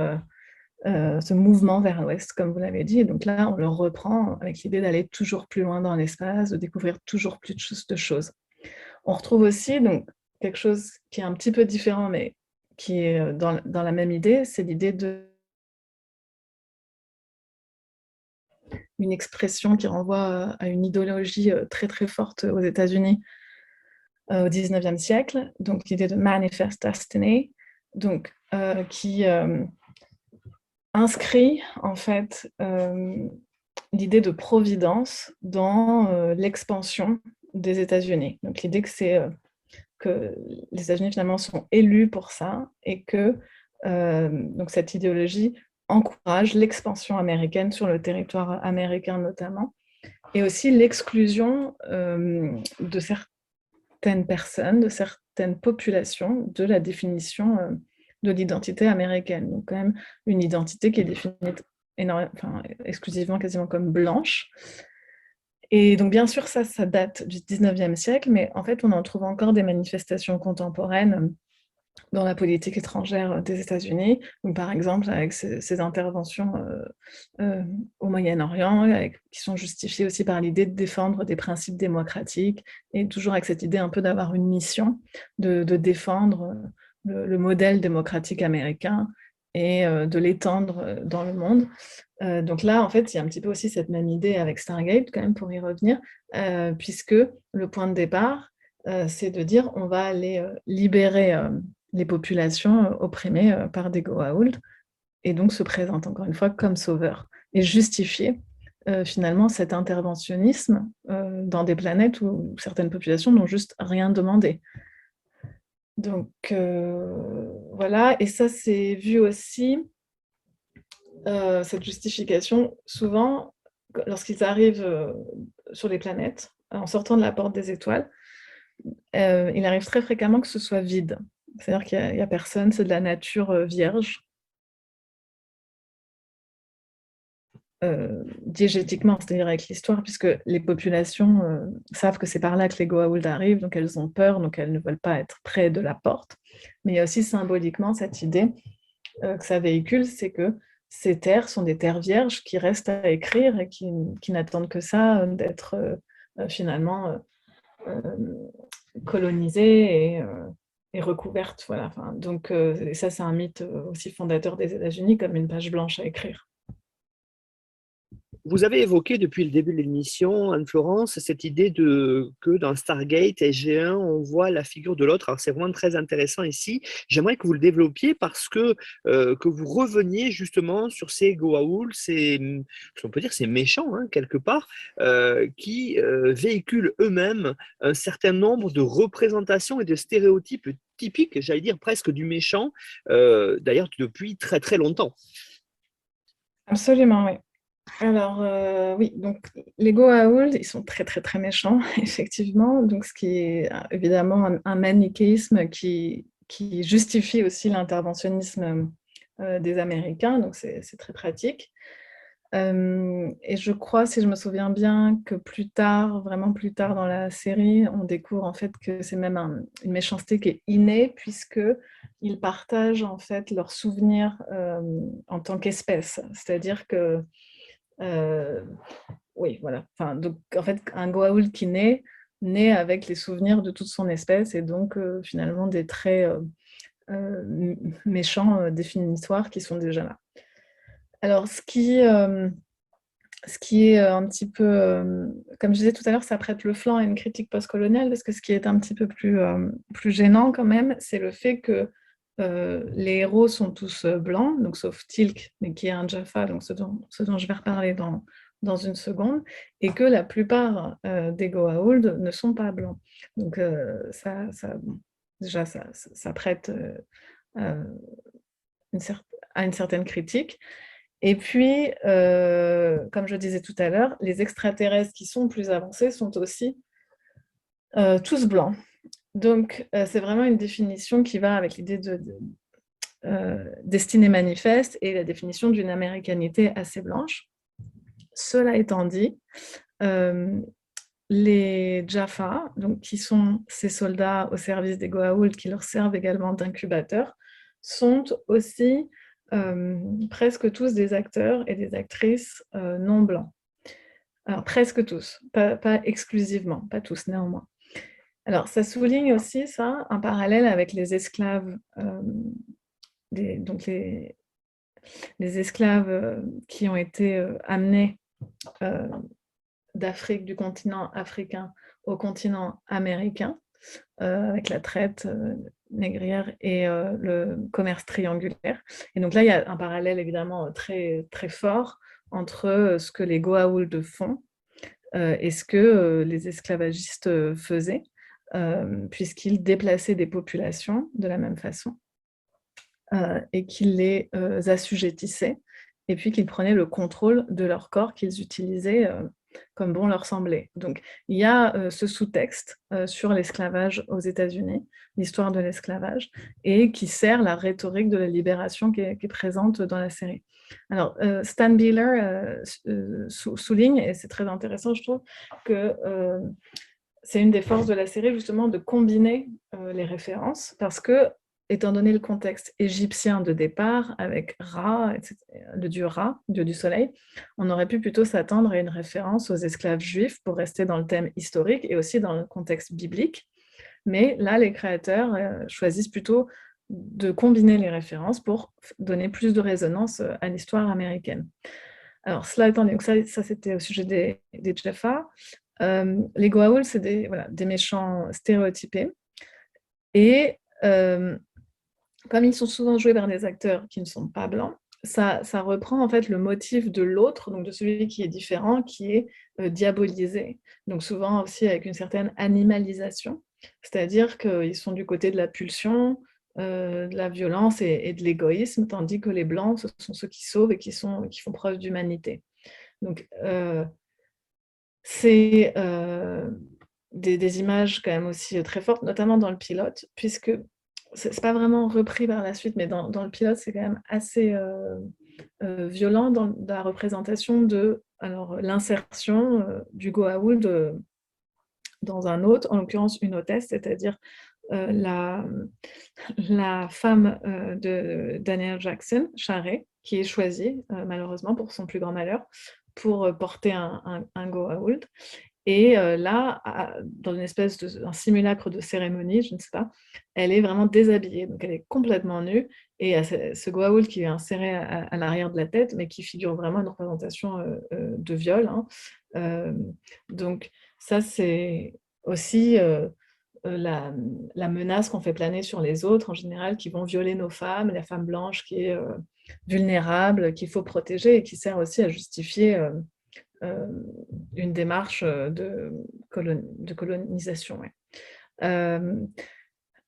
ce mouvement vers l'Ouest, comme vous l'avez dit. Et donc là, on le reprend avec l'idée d'aller toujours plus loin dans l'espace, de découvrir toujours plus de choses. On retrouve aussi donc, quelque chose qui est un petit peu différent, mais qui est dans la même idée, c'est l'idée d'une expression qui renvoie à une idéologie très très forte aux États-Unis au XIXe siècle, donc l'idée de manifest destiny, donc qui inscrit en fait l'idée de providence dans l'expansion des États-Unis. Donc l'idée que les États-Unis finalement sont élus pour ça et que donc cette idéologie encourage l'expansion américaine sur le territoire américain notamment, et aussi l'exclusion de certaines personnes, de certaines populations de la définition de l'identité américaine. Donc quand même une identité qui est définie exclusivement quasiment comme blanche. Et donc, bien sûr, ça date du 19e siècle, mais en fait, on en trouve encore des manifestations contemporaines dans la politique étrangère des États-Unis, donc, par exemple, avec ces interventions au Moyen-Orient, qui sont justifiées aussi par l'idée de défendre des principes démocratiques, et toujours avec cette idée un peu d'avoir une mission, de défendre le modèle démocratique américain et de l'étendre dans le monde. Donc là, en fait, il y a un petit peu aussi cette même idée avec Stargate, quand même, pour y revenir, puisque le point de départ, c'est de dire on va aller libérer les populations opprimées par des Goa'uld, et donc se présente encore une fois comme sauveur, et justifier finalement cet interventionnisme dans des planètes où certaines populations n'ont juste rien demandé. Donc voilà, et ça c'est vu aussi, cette justification, souvent, lorsqu'ils arrivent sur les planètes, en sortant de la porte des étoiles, il arrive très fréquemment que ce soit vide. C'est-à-dire qu'il n'y a personne, c'est de la nature vierge. Diégétiquement, c'est-à-dire avec l'histoire, puisque les populations savent que c'est par là que les Goa'uld arrivent, donc elles ont peur, donc elles ne veulent pas être près de la porte. Mais il y a aussi symboliquement cette idée que ça véhicule, c'est que ces terres sont des terres vierges qui restent à écrire et qui n'attendent que ça, d'être finalement colonisées et recouvertes. Voilà. Enfin, donc ça, c'est un mythe aussi fondateur des États-Unis, comme une page blanche à écrire. Vous avez évoqué depuis le début de l'émission, Anne-Florence, cette idée que dans Stargate SG1, on voit la figure de l'autre. Alors, c'est vraiment très intéressant ici. J'aimerais que vous le développiez parce que vous reveniez justement sur ces Goa'uld, on peut dire ces méchants, hein, quelque part, qui véhiculent eux-mêmes un certain nombre de représentations et de stéréotypes typiques, j'allais dire presque du méchant, d'ailleurs depuis très très longtemps. Absolument, oui. Alors, oui, donc les Goa'uld, ils sont très, très, très méchants, effectivement. Donc, ce qui est évidemment un manichéisme qui justifie aussi l'interventionnisme des Américains. Donc, c'est très pratique. Et je crois, si je me souviens bien, que plus tard, vraiment plus tard dans la série, on découvre en fait que c'est même une méchanceté qui est innée, puisqu'ils partagent en fait leurs souvenirs en tant qu'espèce. C'est-à-dire que oui, voilà. Enfin, donc, en fait, un Goa'uld qui naît avec les souvenirs de toute son espèce et donc finalement des traits méchants, définitoires qui sont déjà là. Alors, ce qui est un petit peu, comme je disais tout à l'heure, ça prête le flanc à une critique postcoloniale, parce que ce qui est un petit peu plus gênant quand même, c'est le fait que les héros sont tous blancs, donc sauf Teal'c, mais qui est un Jaffa, donc ce dont je vais reparler dans une seconde, et que la plupart des Goa'uld ne sont pas blancs. Donc bon, déjà, ça prête à une certaine critique. Et puis, comme je disais tout à l'heure, les extraterrestres qui sont plus avancés sont aussi tous blancs. Donc, c'est vraiment une définition qui va avec l'idée de destinée manifeste et la définition d'une américanité assez blanche. Cela étant dit, les Jaffa, donc, qui sont ces soldats au service des Goa'uld qui leur servent également d'incubateurs, sont aussi presque tous des acteurs et des actrices non blancs. Alors, presque tous, pas exclusivement, pas tous néanmoins. Alors, ça souligne aussi ça, un parallèle avec les esclaves, donc les esclaves qui ont été amenés d'Afrique, du continent africain au continent américain, avec la traite négrière et le commerce triangulaire. Et donc là, il y a un parallèle évidemment très, très fort entre ce que les Goa'uld font et ce que les esclavagistes faisaient, puisqu'ils déplaçaient des populations de la même façon et qu'ils les assujettissaient, et puis qu'ils prenaient le contrôle de leur corps qu'ils utilisaient comme bon leur semblait. Donc, il y a ce sous-texte sur l'esclavage aux États-Unis, l'histoire de l'esclavage, et qui sert la rhétorique de la libération qui est présente dans la série. Alors, Stan Bieler souligne, et c'est très intéressant, je trouve, que c'est une des forces de la série, justement, de combiner les références, parce que, étant donné le contexte égyptien de départ, avec Ra, etc., le dieu Ra, dieu du soleil, on aurait pu plutôt s'attendre à une référence aux esclaves juifs pour rester dans le thème historique et aussi dans le contexte biblique. Mais là, les créateurs choisissent plutôt de combiner les références pour donner plus de résonance à l'histoire américaine. Alors, cela étant dit, donc ça c'était au sujet des Jaffa. Les Goa'uld, c'est des méchants stéréotypés. Et comme ils sont souvent joués par des acteurs qui ne sont pas blancs, ça reprend en fait le motif de l'autre, donc de celui qui est différent, qui est diabolisé. Donc souvent aussi avec une certaine animalisation, c'est-à-dire qu'ils sont du côté de la pulsion, de la violence et de l'égoïsme, tandis que les blancs, ce sont ceux qui sauvent et qui font preuve d'humanité. Donc c'est des images quand même aussi très fortes, notamment dans le pilote, puisque c'est pas vraiment repris par la suite, mais dans le pilote, c'est quand même assez violent dans la représentation de l'insertion du Goa'uld dans un hôte, en l'occurrence une hôtesse, c'est-à-dire la femme de Daniel Jackson, Shari, qui est choisie, malheureusement, pour son plus grand malheur, pour porter un Goa'uld. Et là, dans une espèce un simulacre de cérémonie, je ne sais pas, elle est vraiment déshabillée, donc elle est complètement nue, et à ce Goa'uld qui est inséré à l'arrière de la tête, mais qui figure vraiment une représentation de viol, hein. Donc ça, c'est aussi la menace qu'on fait planer sur les autres, en général, qui vont violer nos femmes, la femme blanche qui est vulnérable, qu'il faut protéger et qui sert aussi à justifier euh, une démarche de colonisation. Ouais. Euh,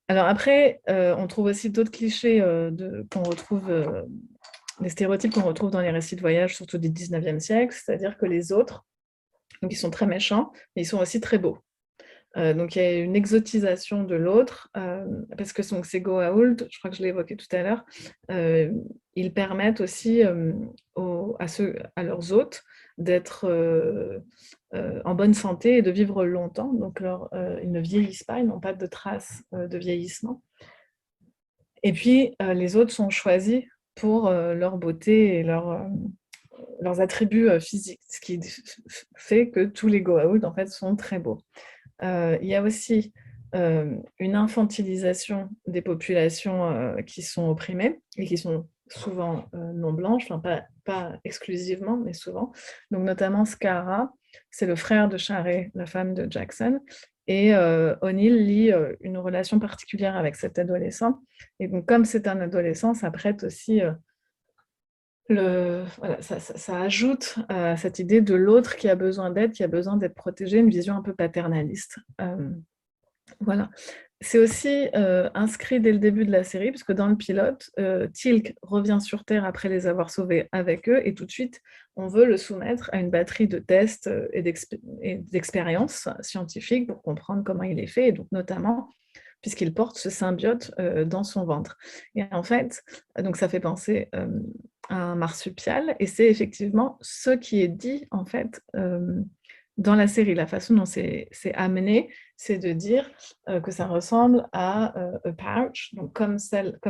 alors après, on trouve aussi d'autres clichés qu'on retrouve, des stéréotypes qu'on retrouve dans les récits de voyage, surtout du 19e siècle, c'est-à-dire que les autres, donc ils sont très méchants, mais ils sont aussi très beaux. Donc il y a une exotisation de l'autre, parce que ces Goa'uld, je crois que je l'ai évoqué tout à l'heure, ils permettent aussi à leurs hôtes d'être en bonne santé et de vivre longtemps. Donc ils ne vieillissent pas, ils n'ont pas de traces de vieillissement. Et puis les autres sont choisis pour leur beauté et leurs attributs physiques, ce qui fait que tous les Goa'uld en fait sont très beaux. Il y a aussi une infantilisation des populations qui sont opprimées et qui sont souvent non blanches, enfin pas exclusivement, mais souvent. Donc notamment Scarra, c'est le frère de Shari, la femme de Jackson, et O'Neill lie une relation particulière avec cet adolescent. Et donc comme c'est un adolescent, ça prête aussi voilà, ça ajoute à cette idée de l'autre qui a besoin d'aide, qui a besoin d'être protégé, une vision un peu paternaliste. Voilà. C'est aussi inscrit dès le début de la série, parce que dans le pilote, Teal'c revient sur Terre après les avoir sauvés avec eux, et tout de suite, on veut le soumettre à une batterie de tests et d'expériences scientifiques pour comprendre comment il est fait, et donc notamment puisqu'il porte ce symbiote dans son ventre. Et en fait, donc ça fait penser à un marsupial, et c'est effectivement ce qui est dit en fait dans la série. La façon dont c'est amené, c'est de dire que ça ressemble à a pouch, donc comme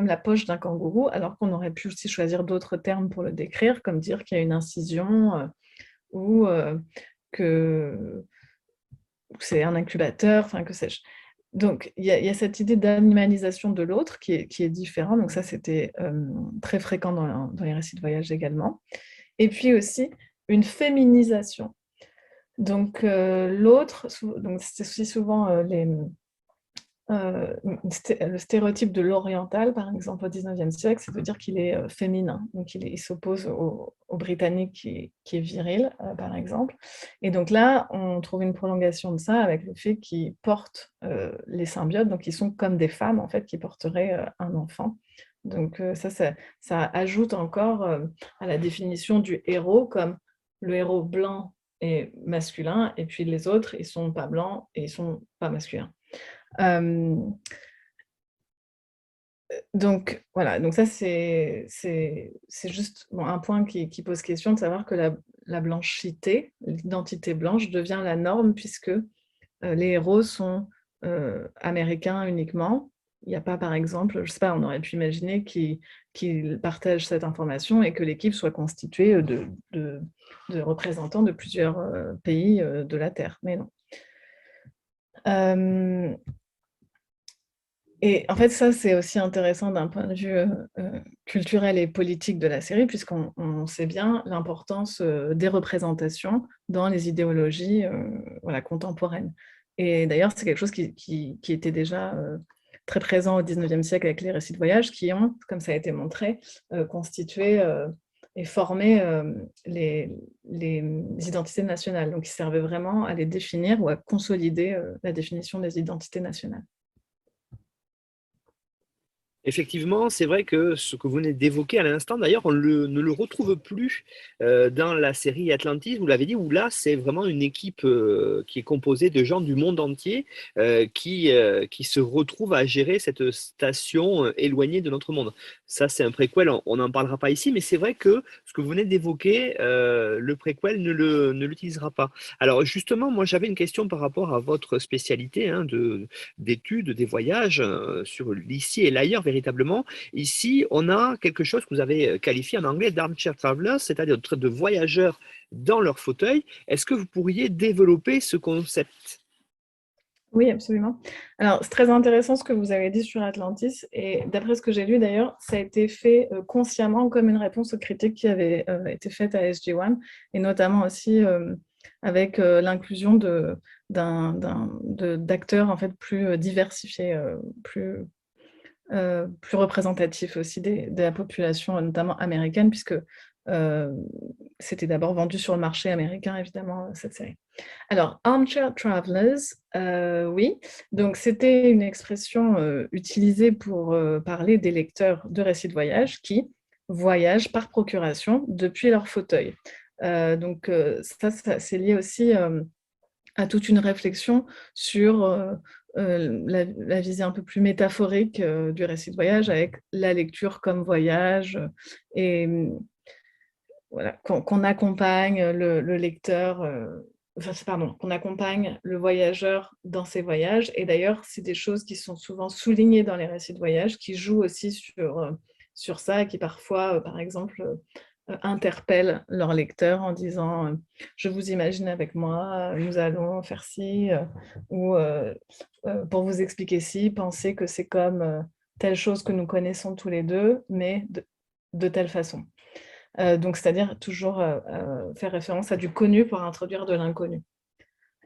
la poche d'un kangourou, alors qu'on aurait pu aussi choisir d'autres termes pour le décrire, comme dire qu'il y a une incision ou que c'est un incubateur, enfin que sais-je. Donc, il y a cette idée d'animalisation de l'autre qui est différent. Donc ça, c'était très fréquent dans les récits de voyage également. Et puis aussi, une féminisation. Donc, l'autre, c'est aussi souvent le stéréotype de l'oriental, par exemple, au 19e siècle, c'est de dire qu'il est féminin. Donc, il s'oppose au britannique qui est viril, par exemple. Et donc là, on trouve une prolongation de ça avec le fait qu'ils portent les symbiotes, donc ils sont comme des femmes, en fait, qui porteraient un enfant. Donc ça ajoute encore à la définition du héros comme le héros blanc et masculin, et puis les autres, ils sont pas blancs et ils sont pas masculins. Donc voilà, donc ça c'est juste un point qui pose question de savoir que la blanchité, l'identité blanche devient la norme puisque les héros sont américains uniquement. Il n'y a pas, par exemple, je ne sais pas, on aurait pu imaginer qu'ils partagent cette information et que l'équipe soit constituée de représentants de plusieurs pays de la Terre, mais non. Et en fait, ça, c'est aussi intéressant d'un point de vue culturel et politique de la série, puisqu'on sait bien l'importance des représentations dans les idéologies voilà, contemporaines. Et d'ailleurs, c'est quelque chose qui était déjà très présent au 19e siècle avec les récits de voyage, qui ont, comme ça a été montré, constitué et formé les identités nationales. Donc, ils servaient vraiment à les définir ou à consolider la définition des identités nationales. Effectivement, c'est vrai que ce que vous venez d'évoquer à l'instant, d'ailleurs, ne le retrouve plus dans la série Atlantis, vous l'avez dit, où là, c'est vraiment une équipe qui est composée de gens du monde entier qui se retrouvent à gérer cette station éloignée de notre monde. Ça, c'est un préquel, on n'en parlera pas ici, mais c'est vrai que ce que vous venez d'évoquer, le préquel ne l'utilisera pas. Alors justement, moi, j'avais une question par rapport à votre spécialité hein, d'études, des voyages sur l'ici et l'ailleurs, véritablement. Ici, on a quelque chose que vous avez qualifié en anglais d'armchair travelers, c'est-à-dire de voyageurs dans leur fauteuil. Est-ce que vous pourriez développer ce concept? Oui, absolument. Alors, c'est très intéressant ce que vous avez dit sur Atlantis et d'après ce que j'ai lu d'ailleurs, ça a été fait, consciemment comme une réponse aux critiques qui avaient, été faites à SG-1 et notamment aussi, avec, l'inclusion d'acteurs en fait plus, diversifiés, plus représentatifs aussi de la population, notamment américaine puisque, heu, c'était d'abord vendu sur le marché américain évidemment, cette série. Alors, armchair travelers, oui, donc c'était une expression, utilisée pour, parler des lecteurs de récits de voyage qui voyagent par procuration depuis leur fauteuil. Donc, ça c'est lié aussi, à toute une réflexion sur, la visée un peu plus métaphorique, du récit de voyage avec la lecture comme voyage, et voilà, qu'on accompagne le lecteur, enfin, pardon, qu'on accompagne le voyageur dans ses voyages et d'ailleurs, c'est des choses qui sont souvent soulignées dans les récits de voyage, qui jouent aussi sur ça et qui parfois, par exemple, interpellent leur lecteur en disant, «Je vous imagine avec moi, nous allons faire ci», ou «Pour vous expliquer ci, pensez que c'est comme, telle chose que nous connaissons tous les 2, mais de telle façon». Donc c'est-à-dire toujours, faire référence à du connu pour introduire de l'inconnu.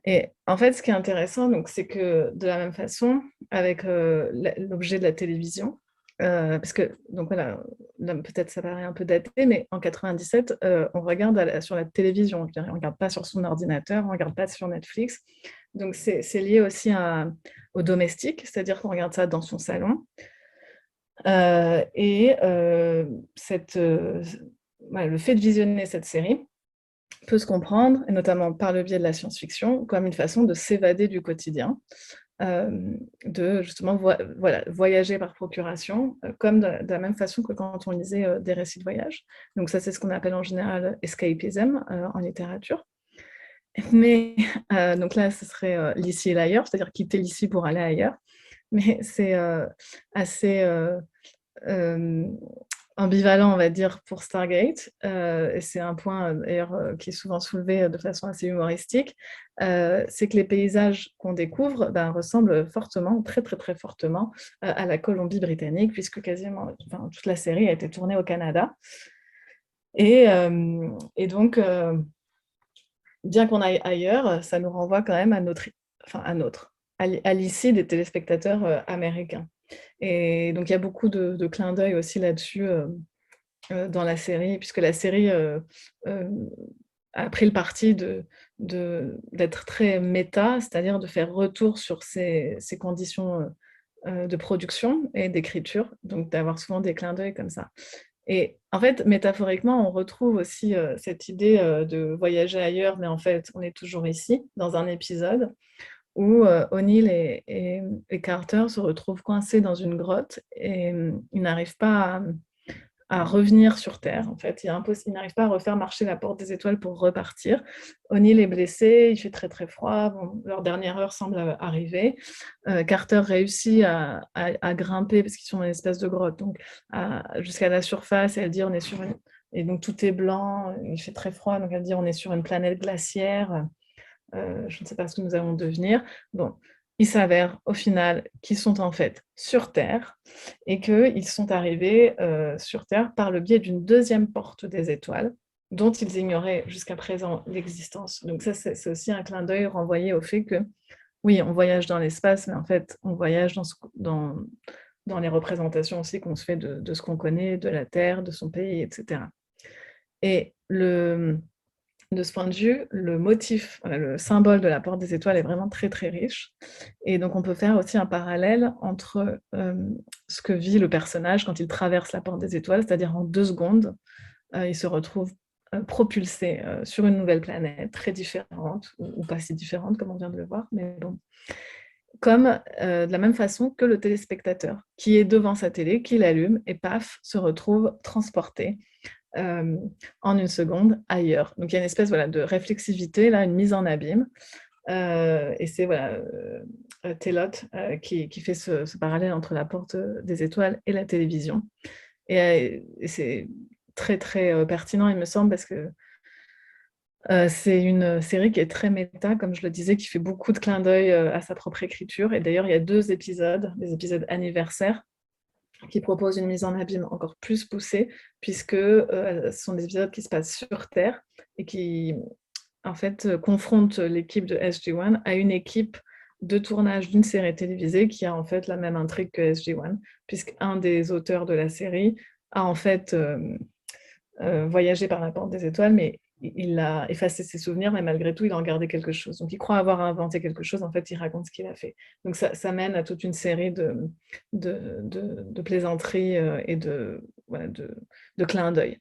Et en fait, ce qui est intéressant, donc, c'est que de la même façon, avec, l'objet de la télévision, parce que donc voilà, là peut-être ça paraît un peu daté, mais en 97, on regarde sur la télévision. Je veux dire, on ne regarde pas sur son ordinateur, on ne regarde pas sur Netflix. Donc c'est lié aussi au domestique, c'est-à-dire qu'on regarde ça dans son salon. Et ouais, le fait de visionner cette série peut se comprendre, et notamment par le biais de la science-fiction, comme une façon de s'évader du quotidien, de justement voilà, voyager par procuration, comme de la même façon que quand on lisait, des récits de voyage. Donc ça, c'est ce qu'on appelle en général escapism, en littérature. Mais donc là, ce serait, l'ici et l'ailleurs, c'est-à-dire quitter l'ici pour aller ailleurs. Mais c'est, assez, hem, ambivalent, on va dire, pour Stargate, et c'est un point, d'ailleurs, qui est souvent soulevé, de façon assez humoristique, c'est que les paysages qu'on découvre, ben, ressemblent fortement, très, très, très fortement, à la Colombie-Britannique puisque quasiment enfin, toute la série a été tournée au Canada et donc bien qu'on aille ailleurs, ça nous renvoie quand même à l'ici des téléspectateurs, américains. Et donc il y a beaucoup de clins d'œil aussi là-dessus, dans la série, puisque la série, hem, a pris le parti d'être très méta, c'est-à-dire de faire retour sur ses conditions, de production et d'écriture, donc d'avoir souvent des clins d'œil comme ça. Et en fait, métaphoriquement, on retrouve aussi, cette idée, de voyager ailleurs, mais en fait, on est toujours ici, dans un épisode où, O'Neill et Carter se retrouvent coincés dans une grotte et ils n'arrivent pas à revenir sur terre, en fait. Ils n'arrivent pas à refaire marcher la porte des étoiles pour repartir. O'Neill est blessé, il fait très, très froid, bon, leur dernière heure semble, arriver. Carter réussit à grimper parce qu'ils sont dans une espèce de grotte, donc jusqu'à la surface et elle dit: «On est sur une» et donc tout est blanc, il fait très froid, donc elle dit: «On est sur une planète glaciaire». Je ne sais pas ce que nous allons devenir. Bon, il s'avère au final qu'ils sont en fait sur Terre et qu'ils sont arrivés, sur Terre par le biais d'une deuxième porte des étoiles, dont ils ignoraient jusqu'à présent l'existence. Donc ça, c'est aussi un clin d'œil renvoyé au fait que, oui, on voyage dans l'espace, mais en fait, on voyage dans les représentations aussi qu'on se fait de ce qu'on connaît, de la Terre, de son pays, et cetera. Et de ce point de vue, le motif, voilà, le symbole de la porte des étoiles est vraiment très, très riche et donc on peut faire aussi un parallèle entre, ce que vit le personnage quand il traverse la porte des étoiles, c'est-à-dire en 2 secondes, il se retrouve, propulsé, sur une nouvelle planète très différente ou pas si différente comme on vient de le voir, mais bon. Comme, de la même façon que le téléspectateur qui est devant sa télé, qui l'allume et paf, se retrouve transporté, hem, en une seconde ailleurs. Donc il y a une espèce, voilà, de réflexivité là, une mise en abîme, et c'est voilà, Telot, qui fait ce parallèle entre la porte, des étoiles et la télévision et c'est très, très, pertinent il me semble parce que C'est une série qui est très méta, comme je le disais, qui fait beaucoup de clins d'œil à sa propre écriture. Et d'ailleurs, il y a 2 épisodes, des épisodes anniversaires, qui proposent une mise en abîme encore plus poussée, puisque ce sont des épisodes qui se passent sur Terre et qui, en fait, confrontent l'équipe de SG-1 à une équipe de tournage d'une série télévisée qui a en fait la même intrigue que SG-1, puisqu'un des auteurs de la série a en fait voyagé par la porte des étoiles, mais il a effacé ses souvenirs, mais malgré tout, il en gardait quelque chose. Donc, il croit avoir inventé quelque chose, en fait, il raconte ce qu'il a fait. Donc, ça mène à toute une série de plaisanteries et voilà, de clins d'œil.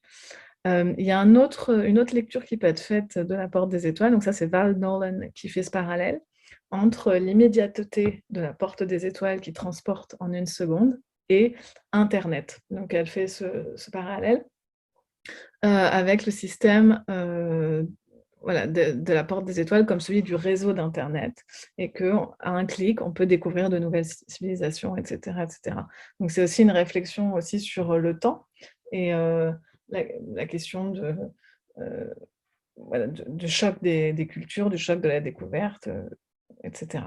Il y a une autre lecture qui peut être faite de la porte des étoiles. Donc, ça, c'est Val Nolan qui fait ce parallèle entre l'immédiateté de la porte des étoiles qui transporte en une seconde et Internet. Donc, elle fait ce parallèle avec le système voilà, de la porte des étoiles comme celui du réseau d'Internet, et qu'à un clic, on peut découvrir de nouvelles civilisations, etc. etc. Donc c'est aussi une réflexion aussi sur le temps et la question voilà, de choc des cultures, du choc de la découverte, etc.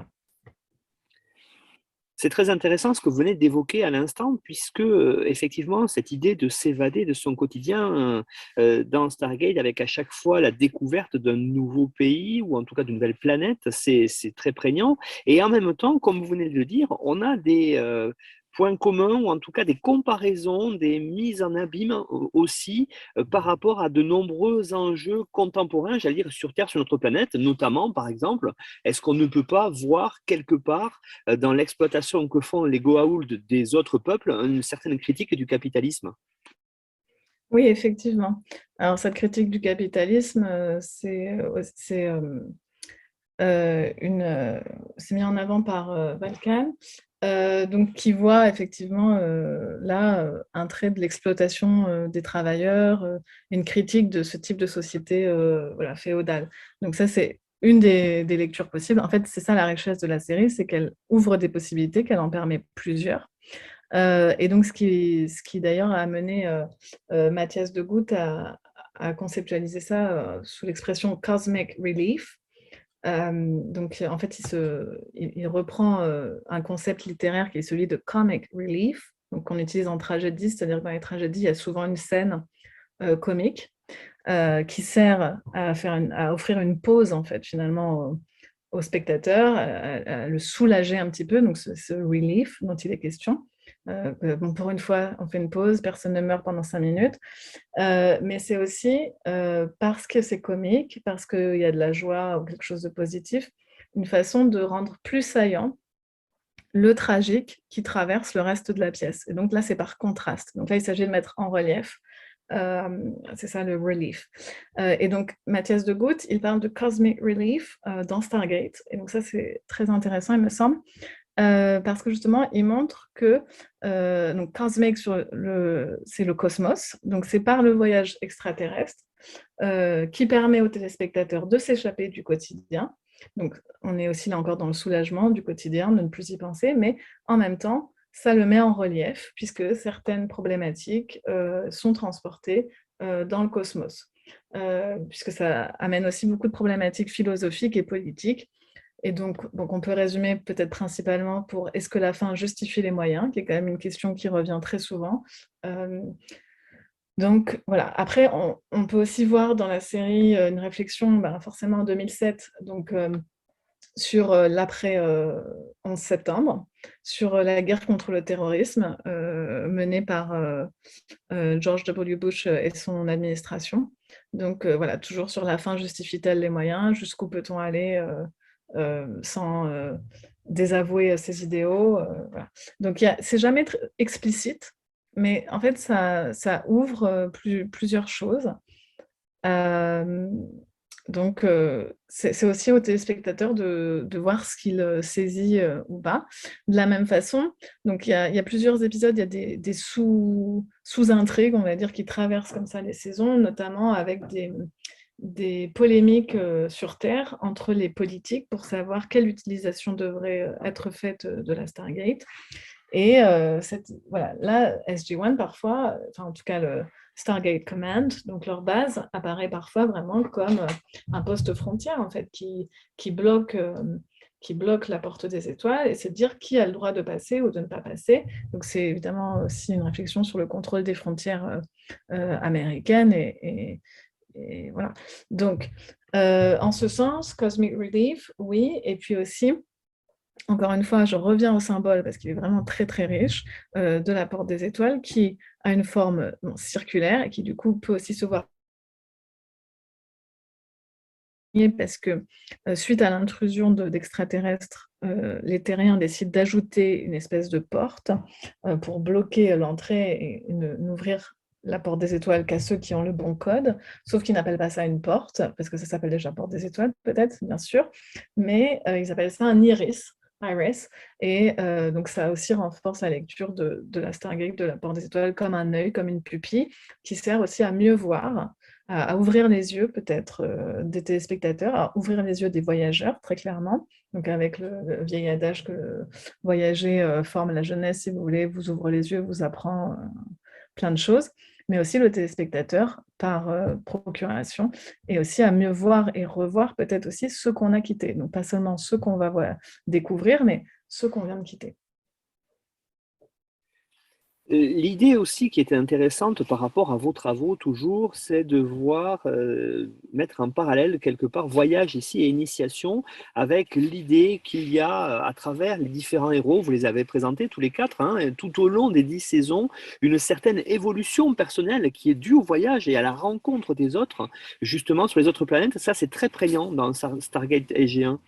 C'est très intéressant ce que vous venez d'évoquer à l'instant, puisque effectivement, cette idée de s'évader de son quotidien dans Stargate, avec à chaque fois la découverte d'un nouveau pays ou en tout cas d'une nouvelle planète, c'est très prégnant. Et en même temps, comme vous venez de le dire, on a des points communs ou en tout cas des comparaisons, des mises en abîme aussi par rapport à de nombreux enjeux contemporains, j'allais dire sur Terre, sur notre planète, notamment par exemple, est-ce qu'on ne peut pas voir quelque part dans l'exploitation que font les Goa'uld des autres peuples, une certaine critique du capitalisme? Oui, effectivement. Alors cette critique du capitalisme, c'est mis en avant par Valkan, donc qui voit effectivement là un trait de l'exploitation des travailleurs, une critique de ce type de société voilà, féodale. Donc ça, c'est une des lectures possibles. En fait, c'est ça la richesse de la série, c'est qu'elle ouvre des possibilités, qu'elle en permet plusieurs. Et donc, ce qui d'ailleurs a amené Mathias de Gucht à conceptualiser ça sous l'expression cosmic relief. Donc, en fait, il reprend un concept littéraire qui est celui de comic relief, donc qu'on utilise en tragédie, c'est-à-dire que dans les tragédies, il y a souvent une scène comique qui sert à offrir une pause, en fait, finalement, au spectateur, à le soulager un petit peu, donc ce relief dont il est question. Bon, pour une fois, on fait une pause, personne ne meurt pendant 5 minutes. Mais c'est aussi parce que c'est comique, parce qu'il y a de la joie ou quelque chose de positif, une façon de rendre plus saillant le tragique qui traverse le reste de la pièce. Et donc là, c'est par contraste. Donc là, il s'agit de mettre en relief. C'est ça le relief. Et donc, Mathias de Gucht, il parle de cosmic relief dans Stargate. Et donc ça, c'est très intéressant, il me semble. Parce que justement, il montre que donc cosmic c'est le cosmos, donc c'est par le voyage extraterrestre qui permet aux téléspectateurs de s'échapper du quotidien. Donc on est aussi là encore dans le soulagement du quotidien, de ne plus y penser, mais en même temps, ça le met en relief puisque certaines problématiques sont transportées dans le cosmos, puisque ça amène aussi beaucoup de problématiques philosophiques et politiques. Et donc, on peut résumer peut-être principalement pour est-ce que la fin justifie les moyens, qui est quand même une question qui revient très souvent. Donc voilà. Après, on peut aussi voir dans la série une réflexion, forcément en 2007, donc sur l'après 11 septembre, sur la guerre contre le terrorisme menée par George W. Bush et son administration. Donc voilà, toujours sur la fin justifie-t-elle les moyens, jusqu'où peut-on aller sans désavouer ses idéaux. Voilà. Donc c'est jamais explicite, mais en fait ça ouvre plusieurs choses. Donc c'est aussi aux téléspectateurs de voir ce qu'il saisit ou pas. De la même façon, donc il y a plusieurs épisodes, il y a des sous-intrigues, on va dire, qui traversent comme ça les saisons, notamment avec des polémiques sur Terre entre les politiques pour savoir quelle utilisation devrait être faite de la Stargate. Et voilà, là, SG-1, parfois, enfin en tout cas Stargate Command, donc leur base apparaît parfois vraiment comme un poste frontière en fait, qui bloque la porte des étoiles, et c'est dire qui a le droit de passer ou de ne pas passer. Donc c'est évidemment aussi une réflexion sur le contrôle des frontières américaines, et voilà. Donc, en ce sens, Cosmic Relief, oui, et puis aussi, encore une fois, je reviens au symbole parce qu'il est vraiment très très riche, de la porte des étoiles, qui a une forme circulaire et qui du coup peut aussi se voir parce que suite à l'intrusion d'extraterrestres, les terriens décident d'ajouter une espèce de porte pour bloquer l'entrée et n'ouvrir la porte des étoiles qu'à ceux qui ont le bon code, sauf qu'ils n'appellent pas ça une porte, parce que ça s'appelle déjà porte des étoiles, peut-être, bien sûr, mais ils appellent ça un iris, et donc ça aussi renforce la lecture de la Stargate, de la porte des étoiles, comme un œil, comme une pupille, qui sert aussi à mieux voir, à ouvrir les yeux peut-être des téléspectateurs, à ouvrir les yeux des voyageurs, très clairement. Donc avec le vieil adage que voyager forme la jeunesse, si vous voulez, vous ouvre les yeux, vous apprend plein de choses, mais aussi le téléspectateur par procuration, et aussi à mieux voir et revoir peut-être aussi ceux qu'on a quittés. Donc pas seulement ceux qu'on va découvrir, mais ceux qu'on vient de quitter. L'idée aussi qui était intéressante par rapport à vos travaux, toujours, c'est de voir, mettre en parallèle quelque part voyage ici et initiation avec l'idée qu'il y a à travers les différents héros, vous les avez présentés tous les quatre, hein, tout au long des 10 saisons, une certaine évolution personnelle qui est due au voyage et à la rencontre des autres, justement sur les autres planètes. Ça, c'est très prégnant dans Stargate SG1.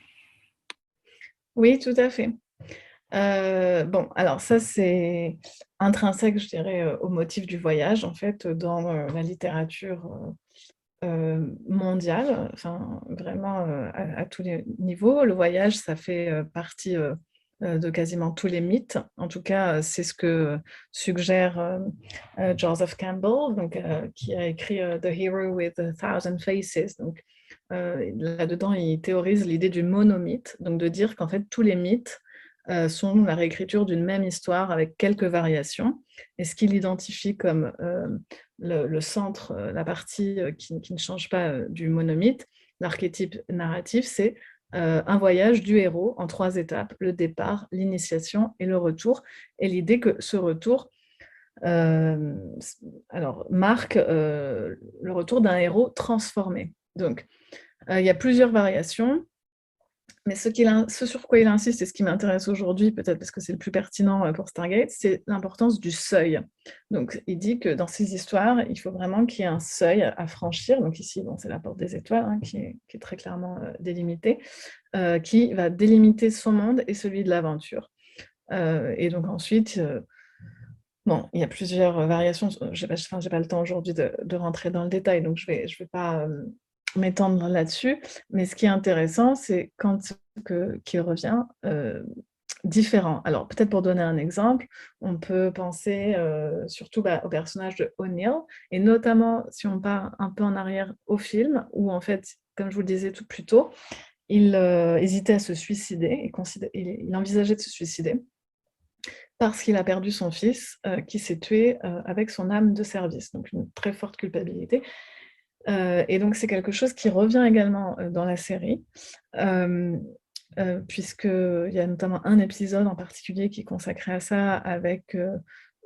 Oui, tout à fait. Bon, alors ça, c'est intrinsèque, je dirais, au motif du voyage, en fait, dans la littérature mondiale, enfin, vraiment à tous les niveaux. Le voyage, ça fait partie de quasiment tous les mythes. En tout cas, c'est ce que suggère Joseph Campbell, donc, qui a écrit The Hero with a Thousand Faces. Donc, là-dedans, il théorise l'idée du monomythe, donc de dire qu'en fait, tous les mythes sont la réécriture d'une même histoire avec quelques variations. Et ce qu'il identifie comme le centre, la partie qui ne change pas du monomythe, l'archétype narratif, c'est un voyage du héros en 3 étapes: le départ, l'initiation et le retour. Et l'idée que ce retour marque le retour d'un héros transformé. Donc, il y a plusieurs variations. Mais ce sur quoi il insiste, et ce qui m'intéresse aujourd'hui, peut-être parce que c'est le plus pertinent pour Stargate, c'est l'importance du seuil. Donc, il dit que dans ces histoires, il faut vraiment qu'il y ait un seuil à franchir. Donc ici, bon, c'est la porte des étoiles, hein, qui est très clairement délimitée, qui va délimiter son monde et celui de l'aventure. Et donc ensuite, bon, il y a plusieurs variations. Je n'ai pas le temps aujourd'hui de rentrer dans le détail, donc je vais pas m'étendre là-dessus. Mais ce qui est intéressant, c'est qu'il revient différent. Alors, peut-être pour donner un exemple, on peut penser surtout au personnage de O'Neill, et notamment si on part un peu en arrière au film, où en fait, comme je vous le disais tout plus tôt, il hésitait à se suicider, il envisageait de se suicider, parce qu'il a perdu son fils, qui s'est tué avec son âme de service, donc une très forte culpabilité. Et donc c'est quelque chose qui revient également dans la série, puisqu'il y a notamment un épisode en particulier qui est consacré à ça, avec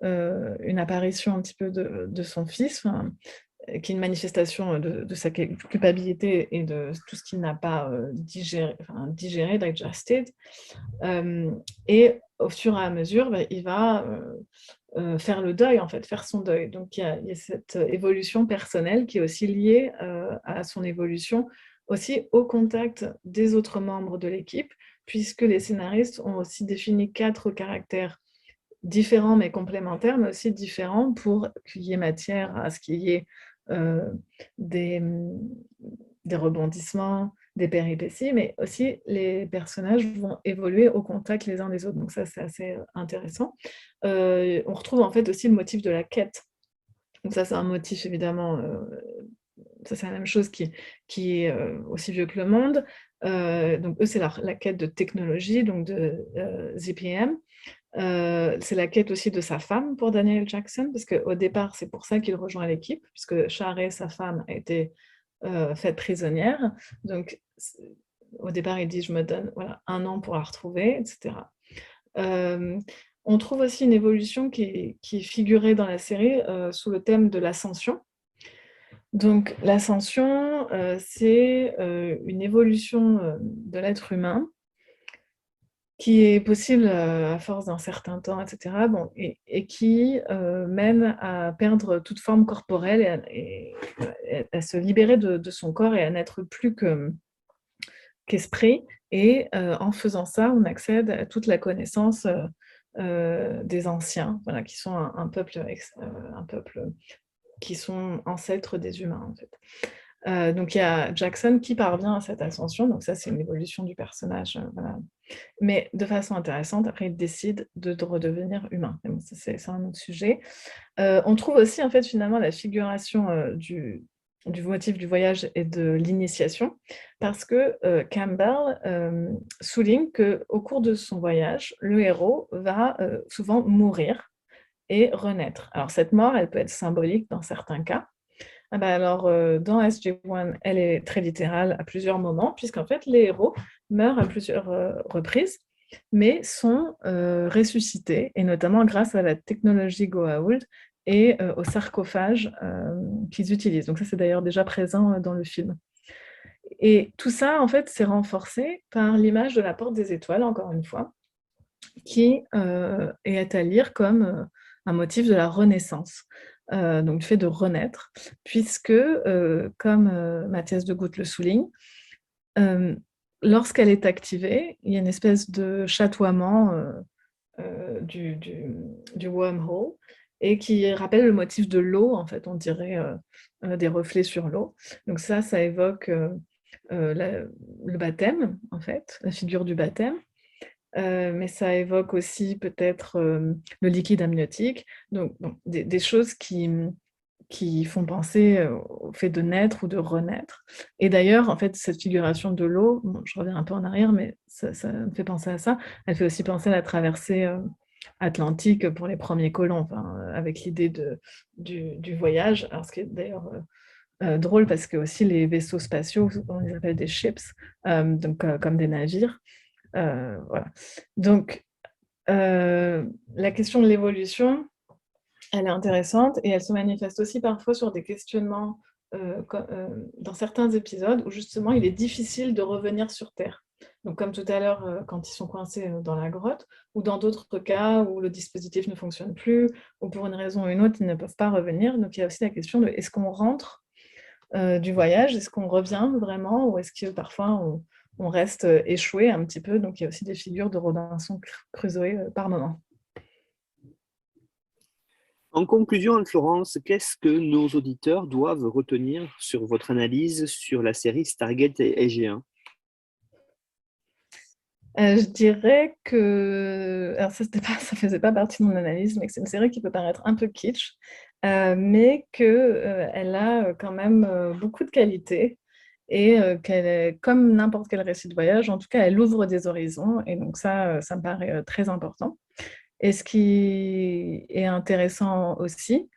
une apparition un petit peu de son fils, qui est une manifestation de sa culpabilité et de tout ce qu'il n'a pas digéré, digested. Et au fur et à mesure, il va faire le deuil, en fait, faire son deuil. Donc, il y a cette évolution personnelle qui est aussi liée à son évolution, aussi au contact des autres membres de l'équipe, puisque les scénaristes ont aussi défini 4 caractères différents mais complémentaires, mais aussi différents, pour qu'il y ait matière à ce qu'il y ait des rebondissements, des péripéties, mais aussi les personnages vont évoluer au contact les uns des autres. Donc ça, c'est assez intéressant. On retrouve en fait aussi le motif de la quête. Donc ça, c'est un motif évidemment, ça c'est la même chose qui est aussi vieux que le monde. Donc eux, c'est la quête de technologie, donc de ZPM. C'est la quête aussi de sa femme pour Daniel Jackson, parce qu'au départ, c'est pour ça qu'il rejoint l'équipe, puisque Sha'areh, sa femme, a été faite prisonnière. Donc, au départ, il dit, je me donne voilà, 1 an pour la retrouver, etc. On trouve aussi une évolution qui figurait dans la série sous le thème de l'ascension. Donc, l'ascension, c'est une évolution de l'être humain qui est possible à force d'un certain temps, etc. Bon, et qui mène à perdre toute forme corporelle et à se libérer de son corps et à n'être plus qu'esprit. Et en faisant ça, on accède à toute la connaissance des anciens, voilà, qui sont un peuple qui sont ancêtres des humains, en fait. Donc il y a Jackson qui parvient à cette ascension, donc ça c'est une évolution du personnage, voilà. Mais de façon intéressante, après il décide de redevenir humain. Mais bon, ça, c'est un autre sujet. On trouve aussi en fait finalement la figuration du motif du voyage et de l'initiation, parce que Campbell souligne qu'au cours de son voyage, le héros va souvent mourir et renaître. Alors cette mort, elle peut être symbolique dans certains cas. Ah bah alors, dans SG-1, elle est très littérale à plusieurs moments, puisqu'en fait, les héros meurent à plusieurs reprises, mais sont ressuscités, et notamment grâce à la technologie Goa'uld et au sarcophage qu'ils utilisent. Donc ça, c'est d'ailleurs déjà présent dans le film. Et tout ça, en fait, c'est renforcé par l'image de la porte des étoiles, encore une fois, qui est à lire comme un motif de la renaissance, donc le fait de renaître, puisque, comme Mathias de Gucht le souligne, lorsqu'elle est activée, il y a une espèce de chatoiement du wormhole, et qui rappelle le motif de l'eau, en fait, on dirait des reflets sur l'eau. Donc ça évoque le baptême, en fait, la figure du baptême. Mais ça évoque aussi peut-être le liquide amniotique, donc bon, des choses qui font penser au fait de naître ou de renaître. Et d'ailleurs, en fait, cette figuration de l'eau, bon, je reviens un peu en arrière, mais ça me fait penser à ça, elle fait aussi penser à la traversée atlantique pour les premiers colons, enfin, avec l'idée du voyage, alors ce qui est d'ailleurs drôle parce que aussi les vaisseaux spatiaux, on les appelle des ships, donc comme des navires. Voilà. Donc, la question de l'évolution, elle est intéressante et elle se manifeste aussi parfois sur des questionnements dans certains épisodes où justement il est difficile de revenir sur Terre. Donc comme tout à l'heure quand ils sont coincés dans la grotte, ou dans d'autres cas où le dispositif ne fonctionne plus, ou pour une raison ou une autre, ils ne peuvent pas revenir. Donc il y a aussi la question de est-ce qu'on rentre du voyage, est-ce qu'on revient vraiment, ou est-ce que parfois on reste échoué un petit peu. Donc il y a aussi des figures de Robinson Crusoe par moment. En conclusion, Anne-Florence, qu'est-ce que nos auditeurs doivent retenir sur votre analyse sur la série Stargate SG-1 ? Je dirais que, alors ça faisait pas partie de mon analyse, mais que c'est une série qui peut paraître un peu kitsch, mais qu'elle a quand même beaucoup de qualités, et qu'elle est comme n'importe quel récit de voyage, en tout cas elle ouvre des horizons, et donc ça me paraît très important. Et ce qui est intéressant aussi,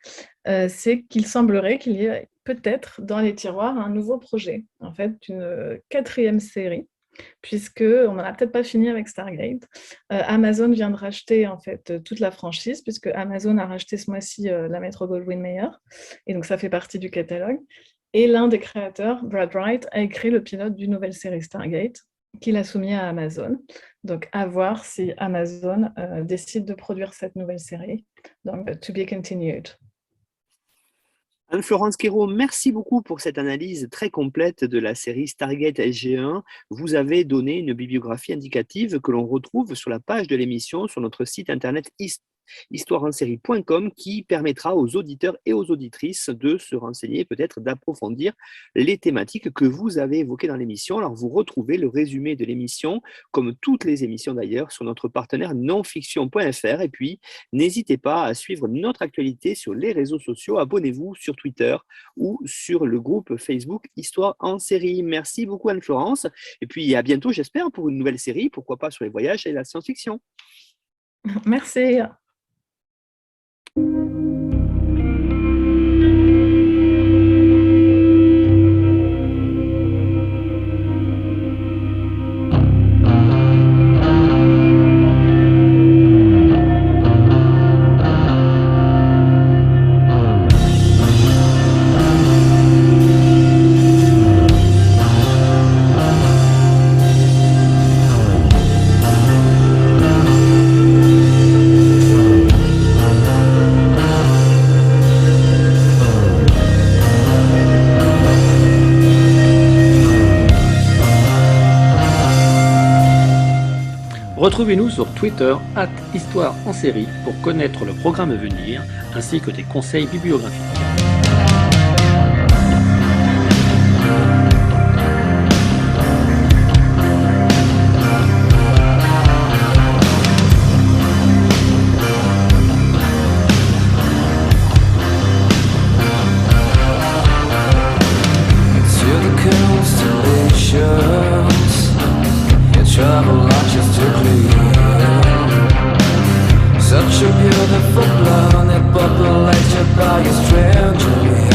c'est qu'il semblerait qu'il y ait peut-être dans les tiroirs un nouveau projet, en fait une 4e série, puisqu'on n'en a peut-être pas fini avec Stargate. Amazon vient de racheter en fait toute la franchise, puisque Amazon a racheté ce mois-ci la Metro-Goldwyn-Mayer, et donc ça fait partie du catalogue. Et l'un des créateurs, Brad Wright, a écrit le pilote d'une nouvelle série Stargate, qu'il a soumis à Amazon. Donc à voir si Amazon décide de produire cette nouvelle série. Donc to be continued. Anne-Florence Quérault, merci beaucoup pour cette analyse très complète de la série Stargate SG-1. Vous avez donné une bibliographie indicative que l'on retrouve sur la page de l'émission sur notre site internet histoireensérie.com, qui permettra aux auditeurs et aux auditrices de se renseigner, peut-être d'approfondir les thématiques que vous avez évoquées dans l'émission. Alors vous retrouvez le résumé de l'émission, comme toutes les émissions d'ailleurs, sur notre partenaire nonfiction.fr. Et puis n'hésitez pas à suivre notre actualité sur les réseaux sociaux. Abonnez-vous sur Twitter ou sur le groupe Facebook Histoire en série. Merci beaucoup Anne-Florence, et puis à bientôt j'espère pour une nouvelle série, pourquoi pas sur les voyages et la science-fiction. Merci. Retrouvez-nous sur Twitter @Histoire en série pour connaître le programme à venir ainsi que des conseils bibliographiques. Travel logistically, such a beautiful planet populated by a stranger.